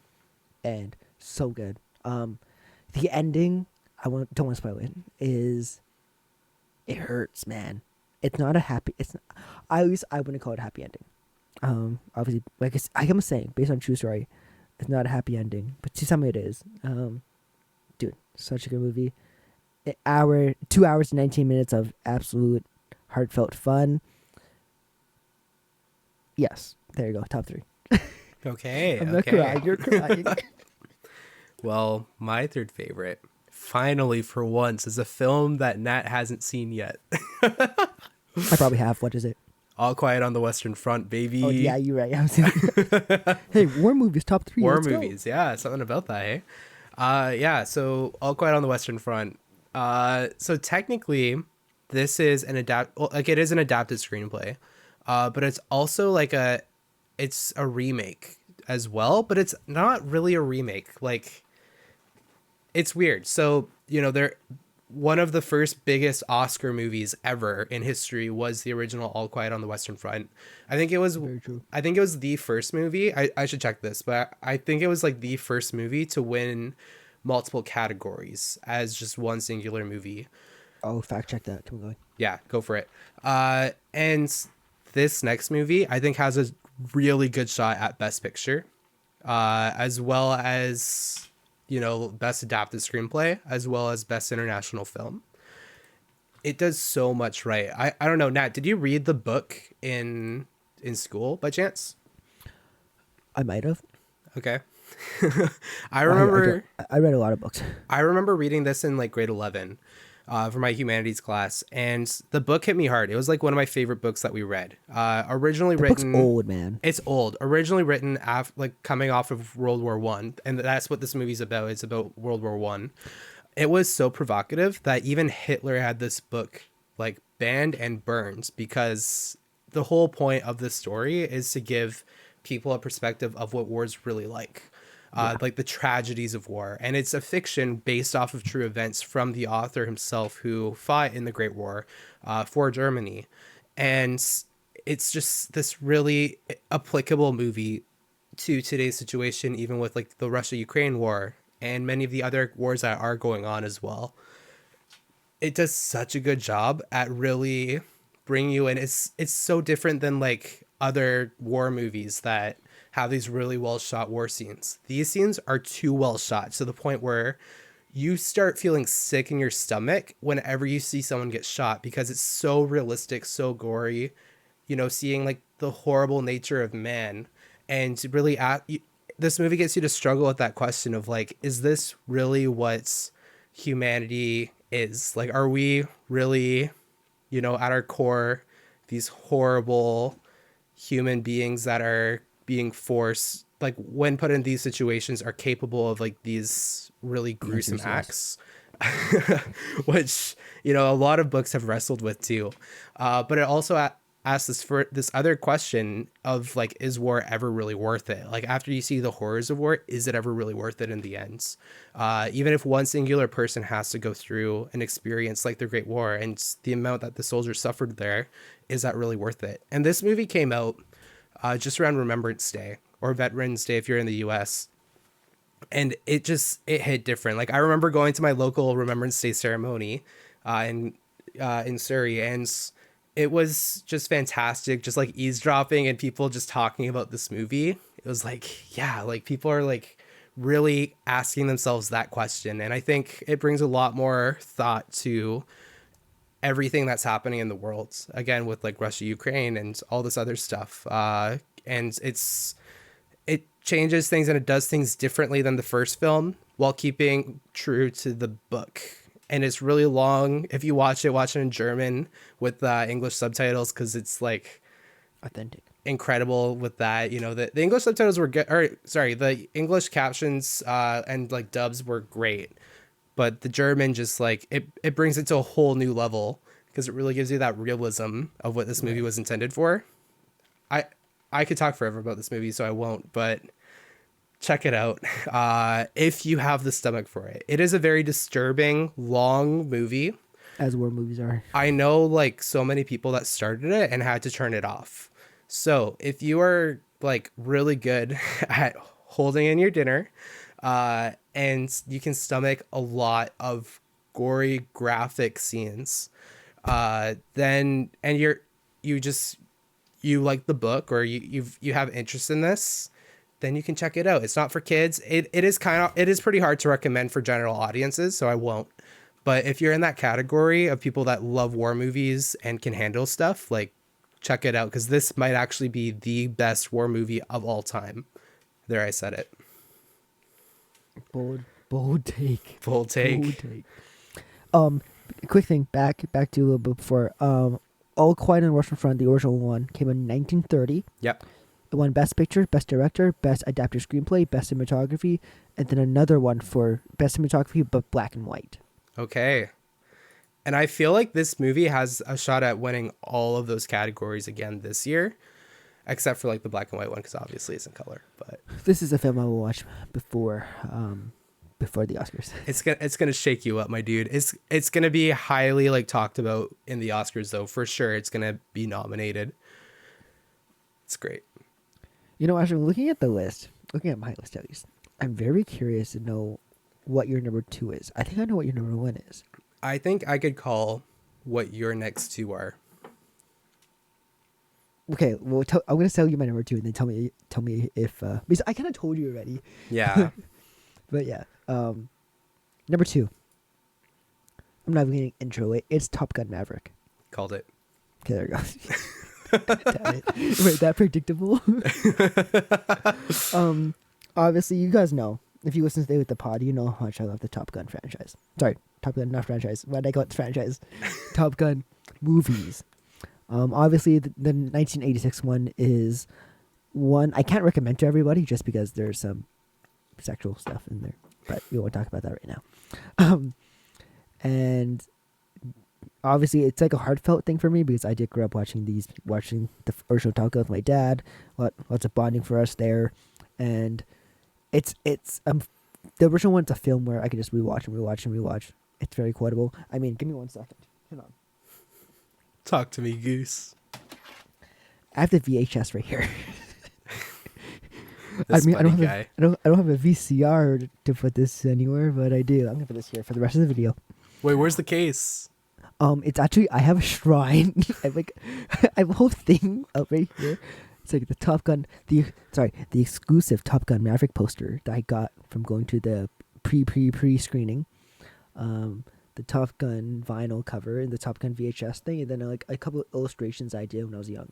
And so good. The ending, don't want to spoil it. It hurts, man. It's not a happy. It's not, at least I wouldn't call it a happy ending. Obviously, like I'm saying, based on true story, it's not a happy ending, but to some it is. Dude, such a good movie. 2 hours and 19 minutes of absolute heartfelt fun. Yes, there you go. Top 3. Okay. I'm not crying. You're crying. Well, my third favorite, finally for once, is a film that Nat hasn't seen yet. I probably have. What is it? All Quiet on the Western Front, baby. Oh yeah, you're right. Hey, war movies top 3. War Let's movies, go. yeah, something about that, eh? Yeah. So All Quiet on the Western Front. So technically, this is it is an adapted screenplay, but it's also it's a remake as well, but it's not really a remake. Like, it's weird. So they're one of the first biggest Oscar movies ever in history was the original All Quiet on the Western Front. I think it was Very true. I think it was the first movie. I should check this, but I think it was like the first movie to win multiple categories as just one singular movie. Oh, fact check that. Keep going. Yeah, go for it. And this next movie I think has a really good shot at Best Picture, as well as Best Adapted Screenplay, as well as Best International Film. It does so much right. I don't know, Nat, did you read the book in school by chance? I might have. Okay. I remember I read a lot of books. I remember reading this in like grade 11 for my humanities class, and the book hit me hard. It was like one of my favorite books that we read. Originally The written. book's old, man. It's old. Originally written coming off of World War One, and that's what this movie's about. It's about World War One. It was so provocative that even Hitler had this book like banned and burned, because the whole point of the story is to give people a perspective of what war is really like. Like the tragedies of war. And it's a fiction based off of true events from the author himself, who fought in the Great War for Germany. And it's just this really applicable movie to today's situation, even with like the Russia-Ukraine war and many of the other wars that are going on as well. It does such a good job at really bringing you in. It's so different than like other war movies that have these really well shot war scenes. These scenes are too well shot to the point where you start feeling sick in your stomach whenever you see someone get shot, because it's so realistic, so gory, seeing like the horrible nature of man. And really this movie gets you to struggle with that question of like, is this really what humanity is? Like, are we really, at our core, these horrible human beings that are being forced, like when put in these situations, are capable of like these really gruesome acts? Which a lot of books have wrestled with too, but it also asks this other question of like, is war ever really worth it? Like, after you see the horrors of war, is it ever really worth it in the end? Even if one singular person has to go through an experience like the Great War and the amount that the soldiers suffered there, is that really worth it? And this movie came out just around Remembrance Day, or Veterans Day if you're in the US. And it hit different. Like, I remember going to my local Remembrance Day ceremony, and in Surrey, and it was just fantastic, just like eavesdropping and people just talking about this movie. It was like, yeah, like people are like really asking themselves that question, and I think it brings a lot more thought to everything that's happening in the world, again with like Russia, Ukraine, and all this other stuff. And it changes things and it does things differently than the first film while keeping true to the book. And it's really long. If you watch it in German with English subtitles, because it's like Authentic. incredible with that. You know, the English subtitles were good, or sorry, the English captions and like dubs were great, but the German just like it brings it to a whole new level because it really gives you that realism of what this movie was intended for. I I could talk forever about this movie, so I won't, but check it out if you have the stomach for it. It is a very disturbing, long movie. As war movies are. I know like so many people that started it and had to turn it off. So if you are like really good at holding in your dinner, and you can stomach a lot of gory graphic scenes, then and you like the book, or you have interest in this, then you can check it out. It's not for kids. It is pretty hard to recommend for general audiences, so I won't. But if you're in that category of people that love war movies and can handle stuff, like check it out, because this might actually be the best war movie of all time. There, I said it. Bold take. Bold take. Bold take. Quick thing, back to a little bit before. All Quiet on the Western Front, the original one, came in 1930. Yep. It won Best Picture, Best Director, Best Adapted Screenplay, Best Cinematography, and then another one for Best Cinematography, but black and white. Okay. And I feel like this movie has a shot at winning all of those categories again this year, except for like the black and white one, because obviously it's in color. But This is a film I will watch before the Oscars. it's gonna shake you up, my dude. It's gonna be highly like talked about in the Oscars, though, for sure. It's gonna be nominated. It's great. You know, actually, looking at my list at least, I'm very curious to know what your number 2 is. I think I know what your number 1 is. I think I could call what your next two are. Okay, well, I'm gonna tell you my number 2, and then tell me if because I kind of told you already. Yeah. But yeah, number 2. I'm not even gonna intro it. It's Top Gun Maverick. Called it. Okay, there we go. Damn it. Wait, that predictable? Obviously, you guys know. If you listen to Stay With The Pod, you know how much I love the Top Gun franchise. Sorry, Top Gun, not franchise. Why did I call it the franchise? Top Gun movies. Obviously, the 1986 one is one I can't recommend to everybody just because there's some sexual stuff in there. But we won't talk about that right now. And obviously, it's like a heartfelt thing for me because I did grow up watching the original Top Gun with my dad. Lots of bonding for us there, and it's the original one's a film where I can just rewatch. It's very quotable. I mean, give me 1 second. Hold on. Talk to me, Goose. I have the VHS right here. This I funny don't guy. I don't have a VCR to put this anywhere, but I do. I'm gonna put this here for the rest of the video. Wait, where's the case? It's actually I have a shrine. I have a whole thing up right here. It's like the Top Gun, the exclusive Top Gun Maverick poster that I got from going to the pre screening. The Top Gun vinyl cover and the Top Gun VHS thing, and then like a couple of illustrations I did when I was young.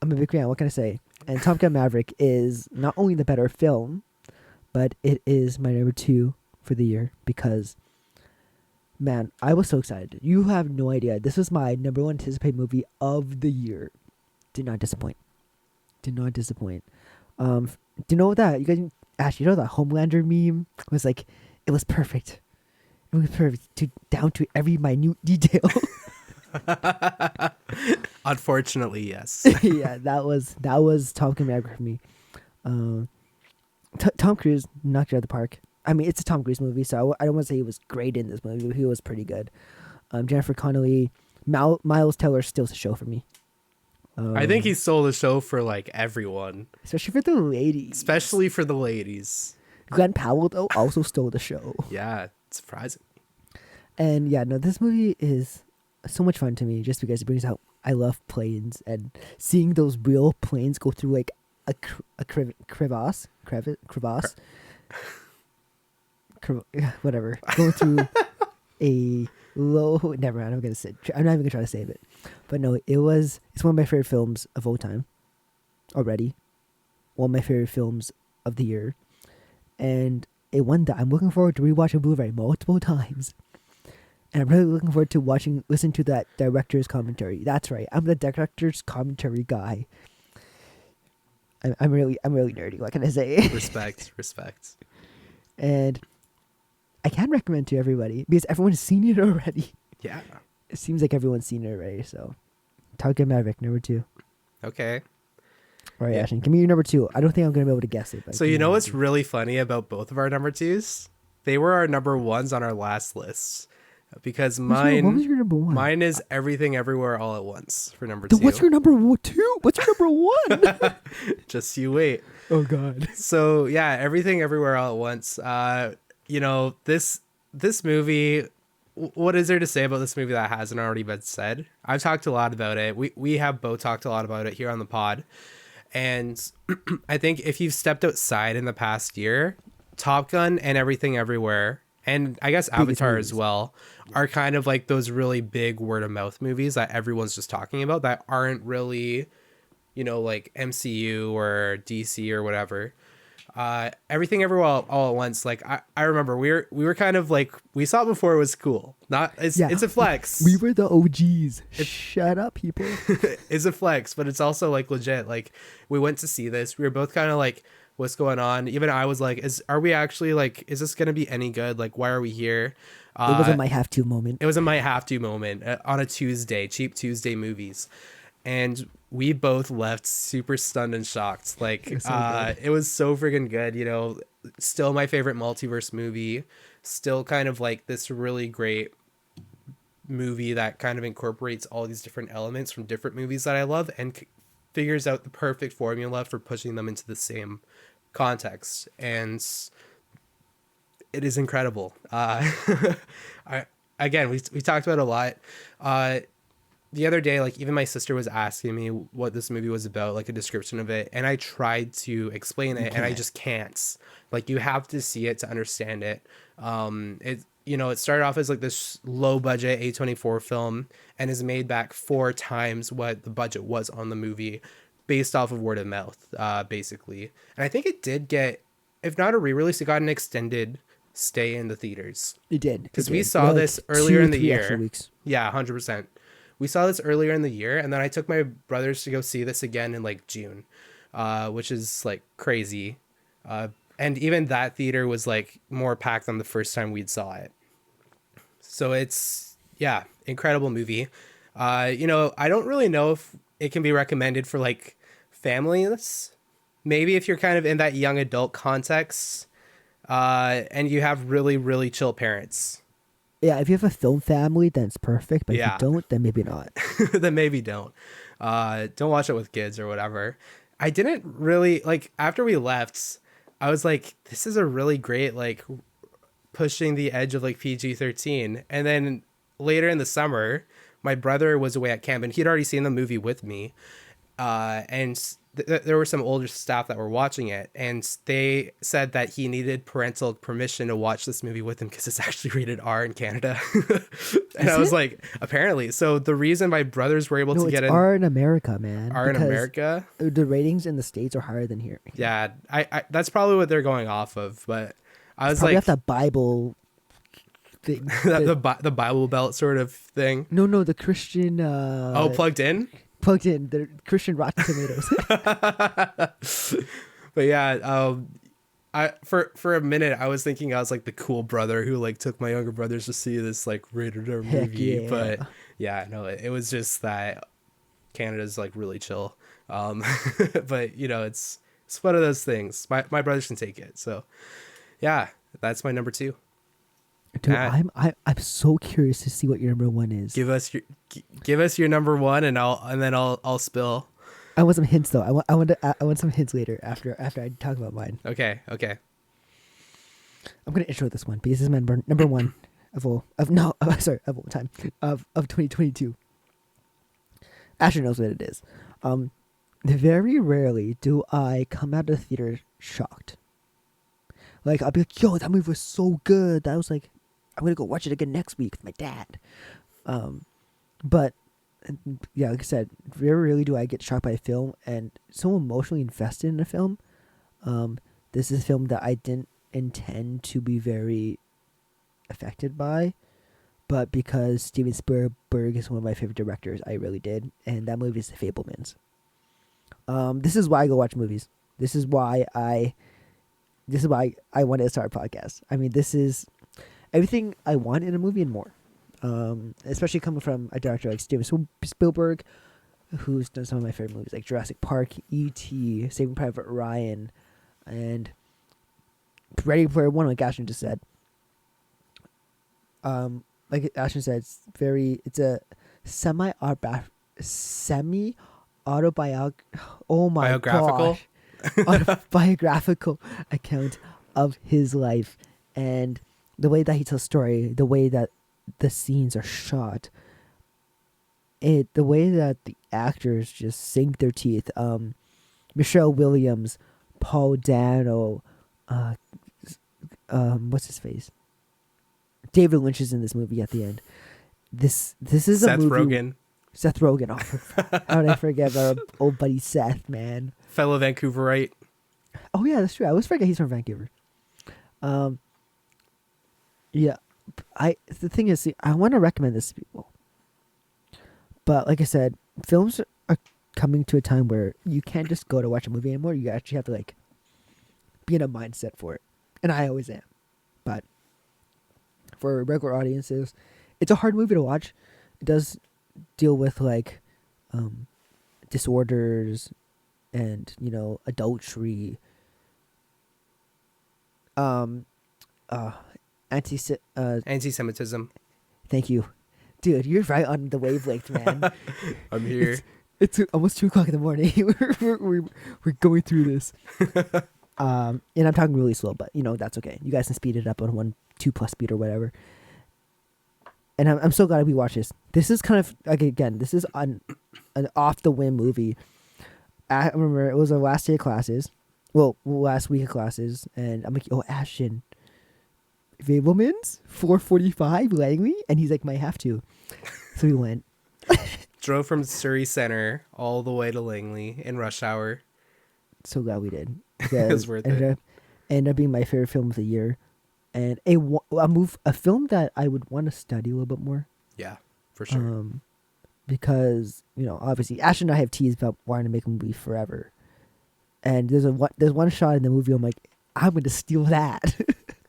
I'm a big fan. What can I say? And Top Gun Maverick is not only the better film, but it is my number 2 for the year because, man, I was so excited. You have no idea. This was my number 1 anticipated movie of the year. Did not disappoint. Do you know that? You guys actually know that Homelander meme was like, it was perfect. It was perfect down to every minute detail. Unfortunately, yes. Yeah, that was Top Gun Maverick for me. Tom Cruise knocked it out of the park. I mean, it's a Tom Cruise movie, so I don't want to say he was great in this movie, but he was pretty good. Jennifer Connelly, Miles Teller steals the show for me. I think he stole the show for like everyone, especially for the ladies. Especially for the ladies. Glenn Powell though also stole the show. Yeah, surprising. And yeah, no, this movie is so much fun to me just because it brings out. I love planes and seeing those real planes go through like crevasse, whatever, going through a low. Never mind. I'm not even gonna try to save it. But no, it's one of my favorite films of all time. Already, one of my favorite films of the year, and a one that I'm looking forward to rewatch on Blu-ray multiple times. And I'm really looking forward to listen to that director's commentary. That's right, I'm the director's commentary guy. I'm really nerdy. What can I say? Respect. And I can recommend to everybody because everyone's seen it already. Yeah. It seems like everyone's seen it already. So, Top Gun Maverick number 2. Okay. All right, Yeah. Ashton, give me your number 2. I don't think I'm gonna be able to guess it. But So you know what's really funny about both of our number 2s? They were our number 1s on our last list. Because what was your number 1? mine is Everything Everywhere All at Once for number 2. What's your number 2? What's your number 1? Just you wait. Oh God. So yeah, Everything Everywhere All at Once. This movie. What is there to say about this movie that hasn't already been said? I've talked a lot about it. We have both talked a lot about it here on the pod, and I think if you've stepped outside in the past year, Top Gun and Everything Everywhere, and I guess Avatar as well, are kind of like those really big word of mouth movies that everyone's just talking about that aren't really, like MCU or DC or whatever. Everything Everywhere All at Once. Like I remember we were kind of like, we saw it before it was cool. It's a flex. We were the OGs. Shut up, people. It's a flex, but it's also like legit. Like we went to see this. We were both kind of like, what's going on? Even I was like, is this gonna be any good? Like, why are we here? It was a might have to moment. It was a might have to moment on a Tuesday, cheap Tuesday movies. And we both left super stunned and shocked. Like, it was so friggin' good, still my favorite multiverse movie, still kind of like this really great movie that kind of incorporates all these different elements from different movies that I love and figures out the perfect formula for pushing them into the same context. And it is incredible. We talked about it a lot. The other day, like even my sister was asking me what this movie was about, like a description of it, and I tried to explain it, and I just can't. Like, you have to see it to understand it. It started off as like this low budget A24 film and is made back 4 times what the budget was on the movie, based off of word of mouth, basically. And I think it did get, if not a re-release, it got an extended stay in the theaters. It did, because we saw this earlier in the year. Weeks. Yeah, 100%. We saw this earlier in the year, and then I took my brothers to go see this again in like June, which is like crazy. And even that theater was like more packed than the first time we'd saw it. So it's, yeah, incredible movie. I don't really know if it can be recommended for like families. Maybe if you're kind of in that young adult context, and you have really, really chill parents. Yeah, if you have a film family, then it's perfect. But if you don't, then maybe not. Then maybe don't. Don't watch it with kids or whatever. I didn't really, like, after we left, I was like, this is a really great, like, pushing the edge of, like, PG-13. And then later in the summer, my brother was away at camp, and he'd already seen the movie with me. And there were some older staff that were watching it, and they said that he needed parental permission to watch this movie with him because it's actually rated R in Canada. And I was like, apparently. So the reason my brothers were able to get in R in America, man. R in America, the ratings in the States are higher than here. Yeah, I that's probably what they're going off of. But I was probably like, have that Bible thing, the Bible Belt sort of thing. No, the Christian. Plugged in. Plugged in, the Christian Rotten Tomatoes. But yeah, I for a minute I was thinking I was like the cool brother who like took my younger brothers to see this like rated R movie. Yeah. But yeah, no, it was just that Canada's like really chill. But it's one of those things. My brothers can take it. So yeah, that's my number 2. Dude, I'm so curious to see what your number 1 is. Give us your number 1, and I'll spill. I want some hints though. I want some hints later after I talk about mine. Okay. I'm gonna intro this one because this is my number 1. of all time of 2022. Asher knows what it is. Very rarely do I come out of the theater shocked. Like, I'll be like, yo, that movie was so good. That was like, I'm gonna go watch it again next week with my dad. But yeah, like I said, very rarely do I get shocked by a film and so emotionally invested in a film. This is a film that I didn't intend to be very affected by, but because Steven Spielberg is one of my favorite directors, I really did, and that movie is The Fablemans. This is why I go watch movies. This is why I wanted to start a podcast. I mean, this is everything I want in a movie and more. Especially coming from a director like Steven Spielberg, who's done some of my favorite movies like Jurassic Park, E.T., Saving Private Ryan, and Ready Player One, like Ashton just said. Like Ashton said, it's a semi autobiographical. Oh my Biographical? gosh, autobiographical account of his life, and the way that he tells story, the way that the scenes are shot, the way that the actors just sink their teeth. Michelle Williams, Paul Dano, what's his face? David Lynch is in this movie at the end. This is a movie. Seth Rogen. Oh, how did I forget about our old buddy Seth, man? Fellow Vancouverite. Oh yeah, that's true. I always forget he's from Vancouver. Yeah, the thing is, see, I want to recommend this to people, but like I said, films are coming to a time where you can't just go to watch a movie anymore. You actually have to like be in a mindset for it, and I always am. But for regular audiences, it's a hard movie to watch. It does deal with like disorders and adultery, Anti-Semitism. Thank you, dude. You're right on the wavelength, man. I'm here. It's almost 2:00 in the morning. we're going through this, and I'm talking really slow, but that's okay. You guys can speed it up on 2+ speed or whatever. And I'm so glad we watched this. This is kind of like, again, this is an off the whim movie. I remember it was our last day of classes, last week of classes, and I'm like, oh, Ashton, Fablemans 4:45 Langley, and he's like, might have to. So we went. Drove from Surrey Center all the way to Langley in rush hour. So glad we did. It was worth it. Ended up being my favorite film of the year, and a film that I would want to study a little bit more. Yeah, for sure. Because obviously Ash and I have teased about wanting to make a movie forever, and there's one shot in the movie I'm like, I'm going to steal that.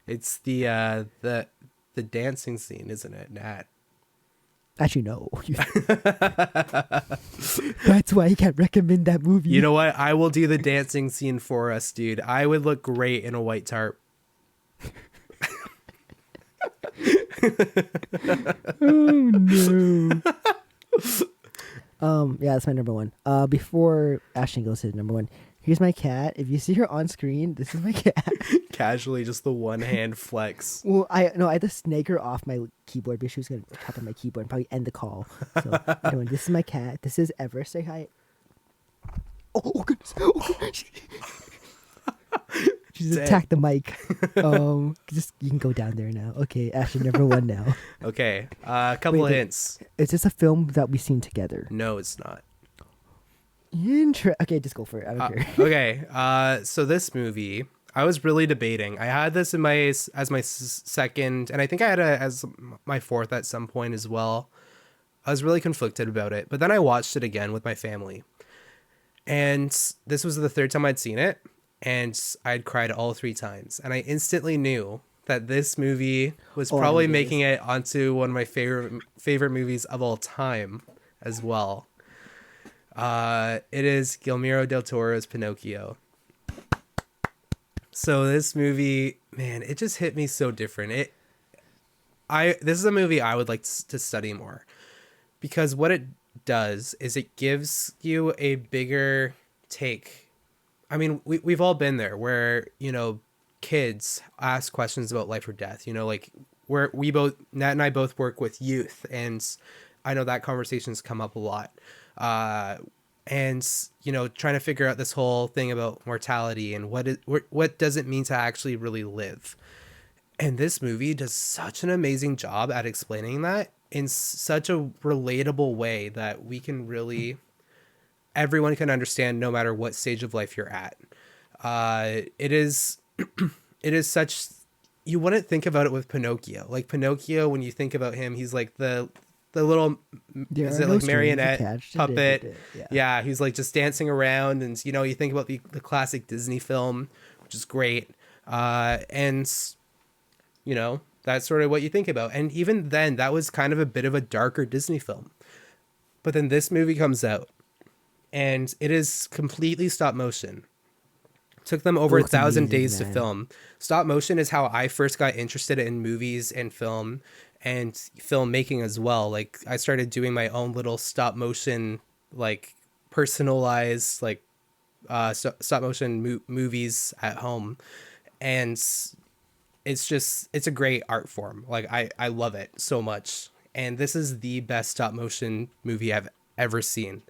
It's the dancing scene, isn't it, Nat? Actually, no. That's why I can't recommend that movie. You know what? I will do the dancing scene for us, dude. I would look great in a white tarp. Oh no. Yeah, that's my number one. Before Ashton goes to his number one, here's my cat. If you see her on screen, this is my cat. Casually, just the one hand flex. Well, I had to snake her off my keyboard because she was gonna tap on my keyboard and probably end the call. So anyway, this is my cat. This is Ever. Say hi. Oh goodness. Oh, goodness. She's attacked the mic. Just you can go down there now. Okay, Ashton, number one now. Okay, a couple of hints. Is this a film that we've seen together? No, it's not. Okay, just go for it. I don't care. Okay, so this movie, I was really debating. I had this in as my second, and I think I had it as my fourth at some point as well. I was really conflicted about it, but then I watched it again with my family, and this was the third time I'd seen it. And I'd cried all 3 times. And I instantly knew that this movie was probably making it onto one of my favorite movies of all time as well. It is Guillermo del Toro's Pinocchio. So this movie, man, it just hit me so different. This is a movie I would like to study more. Because what it does is it gives you a bigger take. I mean, we've all been there where, kids ask questions about life or death, like we both, Nat and I both work with youth, and I know that conversation's come up a lot. And trying to figure out this whole thing about mortality and what does it mean to actually really live. And this movie does such an amazing job at explaining that in such a relatable way that everyone can understand no matter what stage of life you're at. It is it is such, you wouldn't think about it with Pinocchio. Like Pinocchio, when you think about him, he's like the little, There is are it no like strings marionette attached. puppet? Yeah. Yeah, he's like just dancing around, and you think about the classic Disney film, which is great. And that's sort of what you think about. And even then, that was kind of a bit of a darker Disney film. But then this movie comes out, and it is completely stop motion. Took them over It a looks 1,000 amazing, days to man. film. Stop motion is how I first got interested in movies and film and filmmaking as well. Like I started doing my own little stop motion, like personalized, like stop motion movies at home. And it's a great art form. Like I love it so much. And this is the best stop motion movie I've ever seen.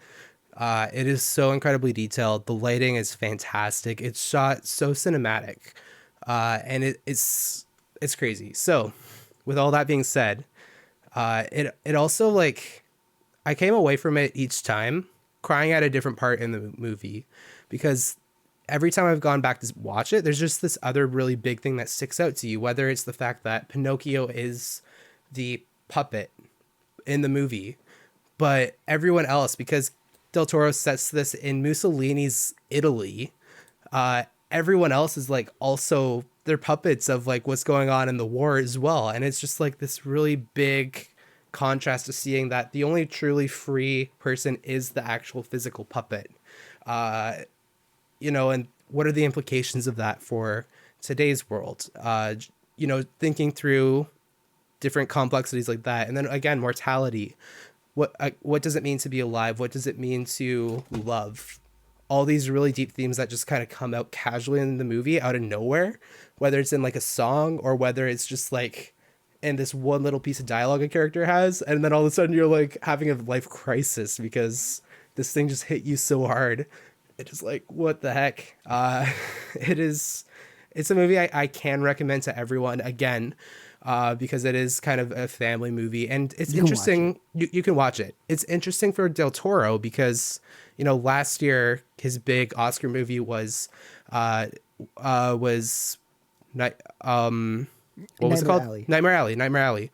It is so incredibly detailed. The lighting is fantastic. It's shot so cinematic, and it's crazy. So, with all that being said, it also, like, I came away from it each time crying at a different part in the movie, because every time I've gone back to watch it, there's just this other really big thing that sticks out to you. Whether it's the fact that Pinocchio is the puppet in the movie, but everyone else, because Del Toro sets this in Mussolini's Italy, everyone else is like also, they're puppets of like what's going on in the war as well. And it's just like this really big contrast to seeing that the only truly free person is the actual physical puppet. And what are the implications of that for today's world? Thinking through different complexities like that. And then again, mortality. What does it mean to be alive? What does it mean to love? All these really deep themes that just kind of come out casually in the movie out of nowhere, whether it's in like a song or whether it's just like in this one little piece of dialogue a character has, and then all of a sudden you're like having a life crisis because this thing just hit you so hard. It's just like, what the heck? It's a movie I can recommend to everyone again. Because it is kind of a family movie, and it's interesting. You can watch it. It's interesting for Del Toro because, last year his big Oscar movie was night what was it called? Alley. Nightmare Alley.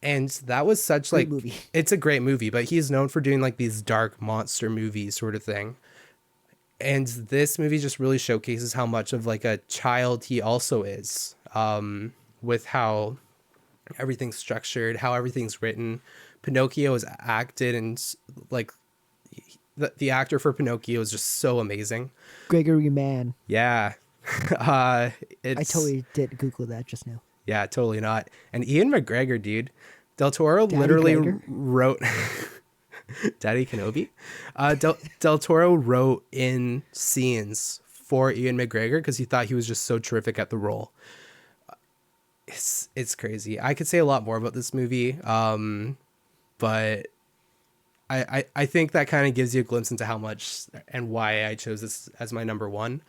And that was such Great like movie. It's a great movie, but he's known for doing like these dark monster movies sort of thing. And this movie just really showcases how much of like a child he also is. With how everything's structured, how everything's written. Pinocchio is acted, and like the actor for Pinocchio is just so amazing. Gregory Mann. Yeah. I It's totally did Google that just now. Yeah, totally not. And Ian McGregor, dude. Del Toro Daddy literally Gregor? wrote Daddy Kenobi. Del Toro wrote in scenes for Ian McGregor because he thought he was just so terrific at the role. It's crazy. I could say a lot more about this movie, but I think that kind of gives you a glimpse into how much and why I chose this as my number one.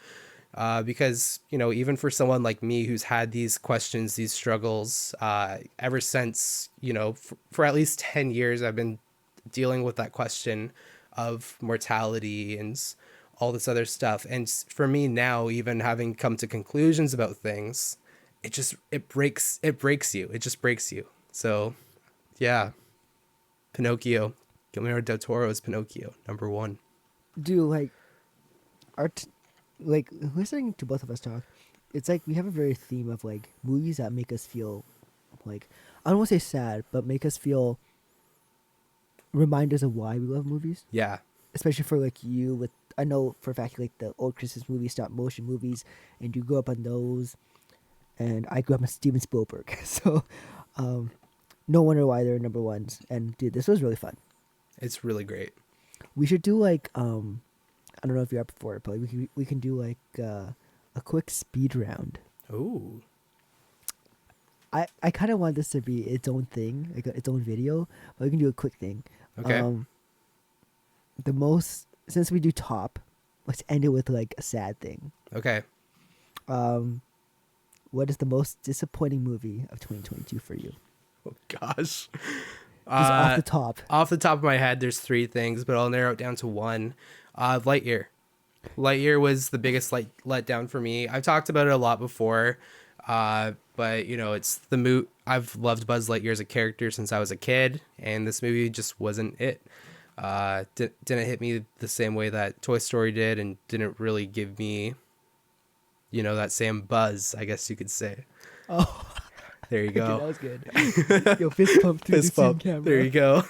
Because, even for someone like me who's had these questions, these struggles, ever since, for at least 10 years, I've been dealing with that question of mortality and all this other stuff. And for me now, even having come to conclusions about things, it breaks you. It just breaks you. So yeah, Pinocchio, Guillermo del Toro's Pinocchio, number one. Do like art, like listening to both of us talk, it's like we have a very theme of like movies that make us feel like, I don't want to say sad, but make us feel, remind us of why we love movies. Yeah. Especially for like you, with, I know for a fact like the old Christmas movies, stop motion movies, and you grew up on those. And I grew up on Steven Spielberg, so no wonder why they're number ones. And dude, this was really fun. It's really great. We should do like I don't know if you're up for it, but we can do like a quick speed round. Ooh. I kind of want this to be its own thing, like its own video, but we can do a quick thing. Okay. The most, since we do top, let's end it with like a sad thing. Okay. What is the most disappointing movie of 2022 for you? Oh gosh. Just off the top. Off the top of my head, there's three things, but I'll narrow it down to one. Lightyear. Lightyear was the biggest letdown for me. I've talked about it a lot before, but you know, it's the I've loved Buzz Lightyear as a character since I was a kid, and this movie just wasn't it. Didn't hit me the same way that Toy Story did, and didn't really give me, you know, that same buzz, I guess you could say. Oh, there you go. okay, that was good. Yo, fist pump through Fist the bump. camera. There you go.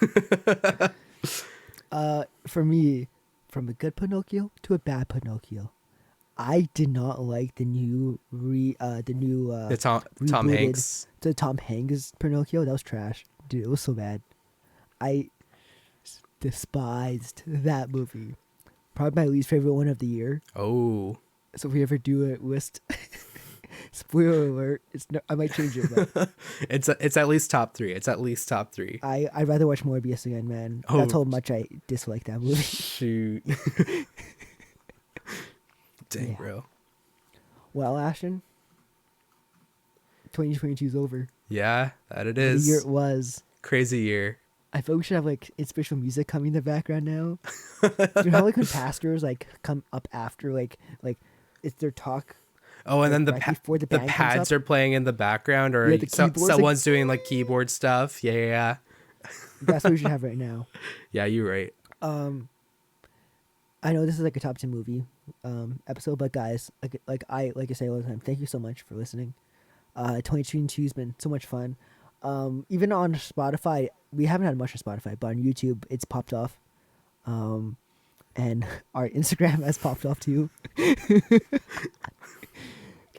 For me, from a good Pinocchio to a bad Pinocchio, I did not like the new The Tom rebooted- Hanks. the Tom Hanks Pinocchio. That was trash, dude. It was so bad. I despised that movie. Probably my least favorite one of the year. Oh. So if we ever do a list, spoiler alert, I might change it. But It's at least top three. It's at least top three. I'd rather watch Morbius again, man. Oh. That's how much I dislike that movie. Shoot. Dang, Yeah. bro. Well, Ashton, 2022 is over. Yeah, that it The is. year it was. Crazy year. I feel we should have like inspirational music coming in the background now. You know how like when pastors like come up after like it's their talk. Oh, and then Right before the the band comes pads up? are playing in the background, or Yeah, the keyboards, like- someone's doing like keyboard stuff. Yeah. That's what we should have right now. Yeah, you're right. I know this is like a top 10 movie episode, but guys, like I say all the time, thank you so much for listening. 2022 has been so much fun. Even on Spotify, we haven't had much on Spotify, but on YouTube, it's popped off. And our Instagram has popped off too.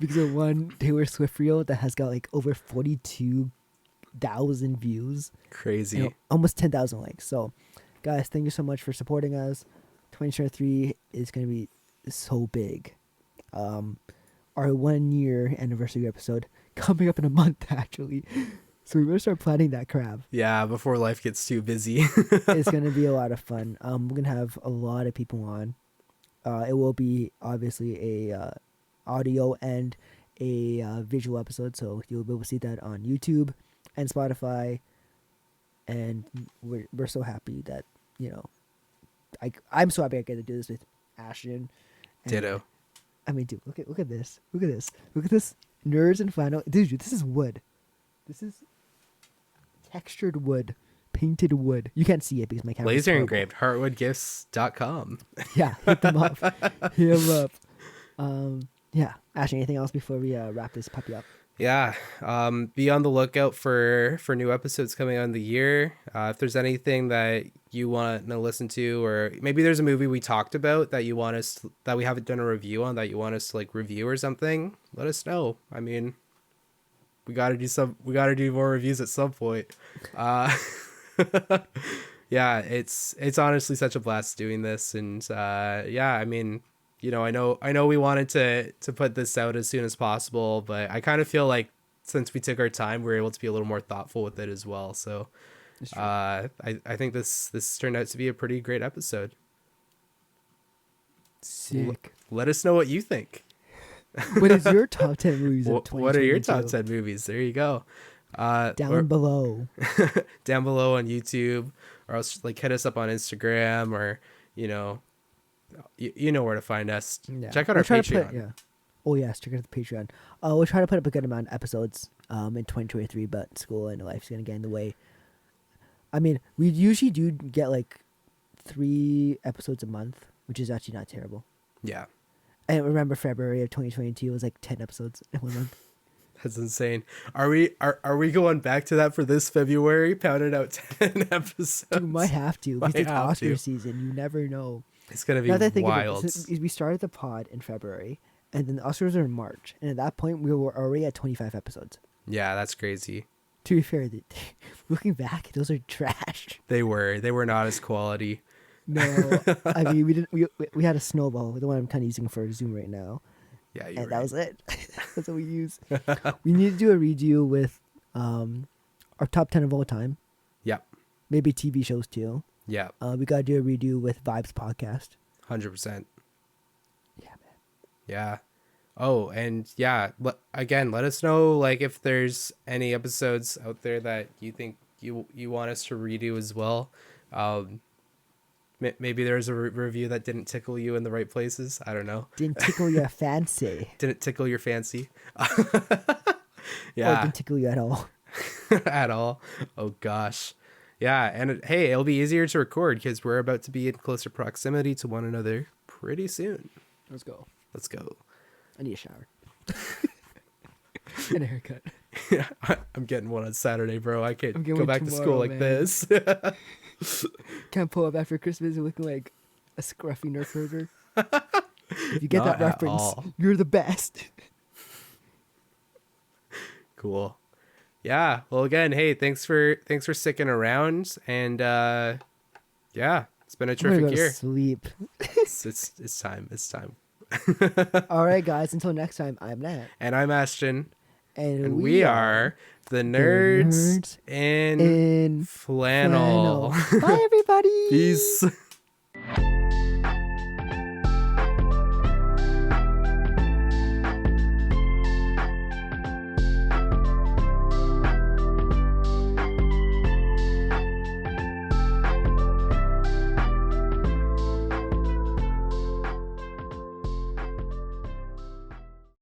Because of one Taylor Swift reel that has got like over 42,000 views. Crazy. And almost 10,000 likes. So, guys, thank you so much for supporting us. 2023 is going to be so big. Our 1 year anniversary episode coming up in a month, actually. So we better start planning that crap. Yeah, before life gets too busy. It's going to be a lot of fun. We're going to have a lot of people on. It will be obviously a audio and a visual episode, so you'll be able to see that on YouTube and Spotify. And we're so happy that, you know, I'm so happy I get to do this with Ashton. And, Ditto. I mean, dude, look at this. Look at this. Look at this. Nerds and flannel. Dude, this is wood. This is textured wood, painted wood. You can't see it because my camera. Laser engraved. Heartwoodgifts.com. Yeah, hit them up. Hit them up. Yeah, Ashton, anything else before we wrap this puppy up? Yeah. Be on the lookout for new episodes coming on the year. If there's anything that you want to listen to, or maybe there's a movie we talked about that you want us that we haven't done a review on that you want us to like review or something, let us know. I mean, we got to do more reviews at some point. Yeah, it's honestly such a blast doing this, and yeah, I mean, you know, I know we wanted to put this out as soon as possible, but I kind of feel like since we took our time, we were able to be a little more thoughtful with it as well. So I think this turned out to be a pretty great episode. Sick. Let us know what you think. What is your top 10 movies of 2022? What are your top 10 movies? There you go. Down below. Down below on YouTube, or else like hit us up on Instagram, or you know where to find us. Yeah. Check out We'll our try to Patreon. put- yeah. Oh yes, check out the Patreon. We'll try to put up a good amount of episodes in 2023, but school and life's gonna get in the way. I mean, we usually do get like 3 episodes a month, which is actually not terrible. Yeah, And remember, February of 2022 was like 10 episodes in 1 month. that's insane. Are we going back to that for this February? Pounding out 10 episodes. We might have to Might because it's have Oscar to. season. You never know. It's gonna be Now that I think of it, wild. we started the pod in February, and then the Oscars are in March, and at that point we were already at 25 episodes. Yeah, that's crazy. To be fair, looking back, those are trash. They were not as quality. No, I mean we had a snowball, the one I'm kind of using for Zoom right now, Yeah, and that was it. That's what we use. We need to do a redo with Our top 10 of all time. Yep. Maybe TV shows too. Yeah. We gotta do a redo with Vibes podcast. 100%. Yeah, man. Yeah. Oh, and yeah, again, let us know like if there's any episodes out there that you think you want us to redo as well. Maybe there's a review that didn't tickle you in the right places. I don't know. Didn't tickle your fancy. Didn't tickle your fancy. Or Yeah. didn't tickle you at all. At all. Oh gosh. Yeah, and hey, it'll be easier to record because we're about to be in closer proximity to one another pretty soon. Let's go. Let's go. I need a shower. And a haircut. Yeah, I'm getting one on Saturday, bro. I can't I'm getting go one back to tomorrow, school like man. this. Can't pull up after Christmas looking like a scruffy Nerf herder. If you get Not that at reference, all. you're the best. Cool. Yeah. Well, again, hey, thanks for sticking around, and yeah, it's been a I'm gonna terrific go to year. sleep. It's time. It's time. All right, guys. Until next time, I'm Nat. And I'm Ashton, And we are the nerds, nerds in in flannel. Flannel. Bye, everybody. Peace.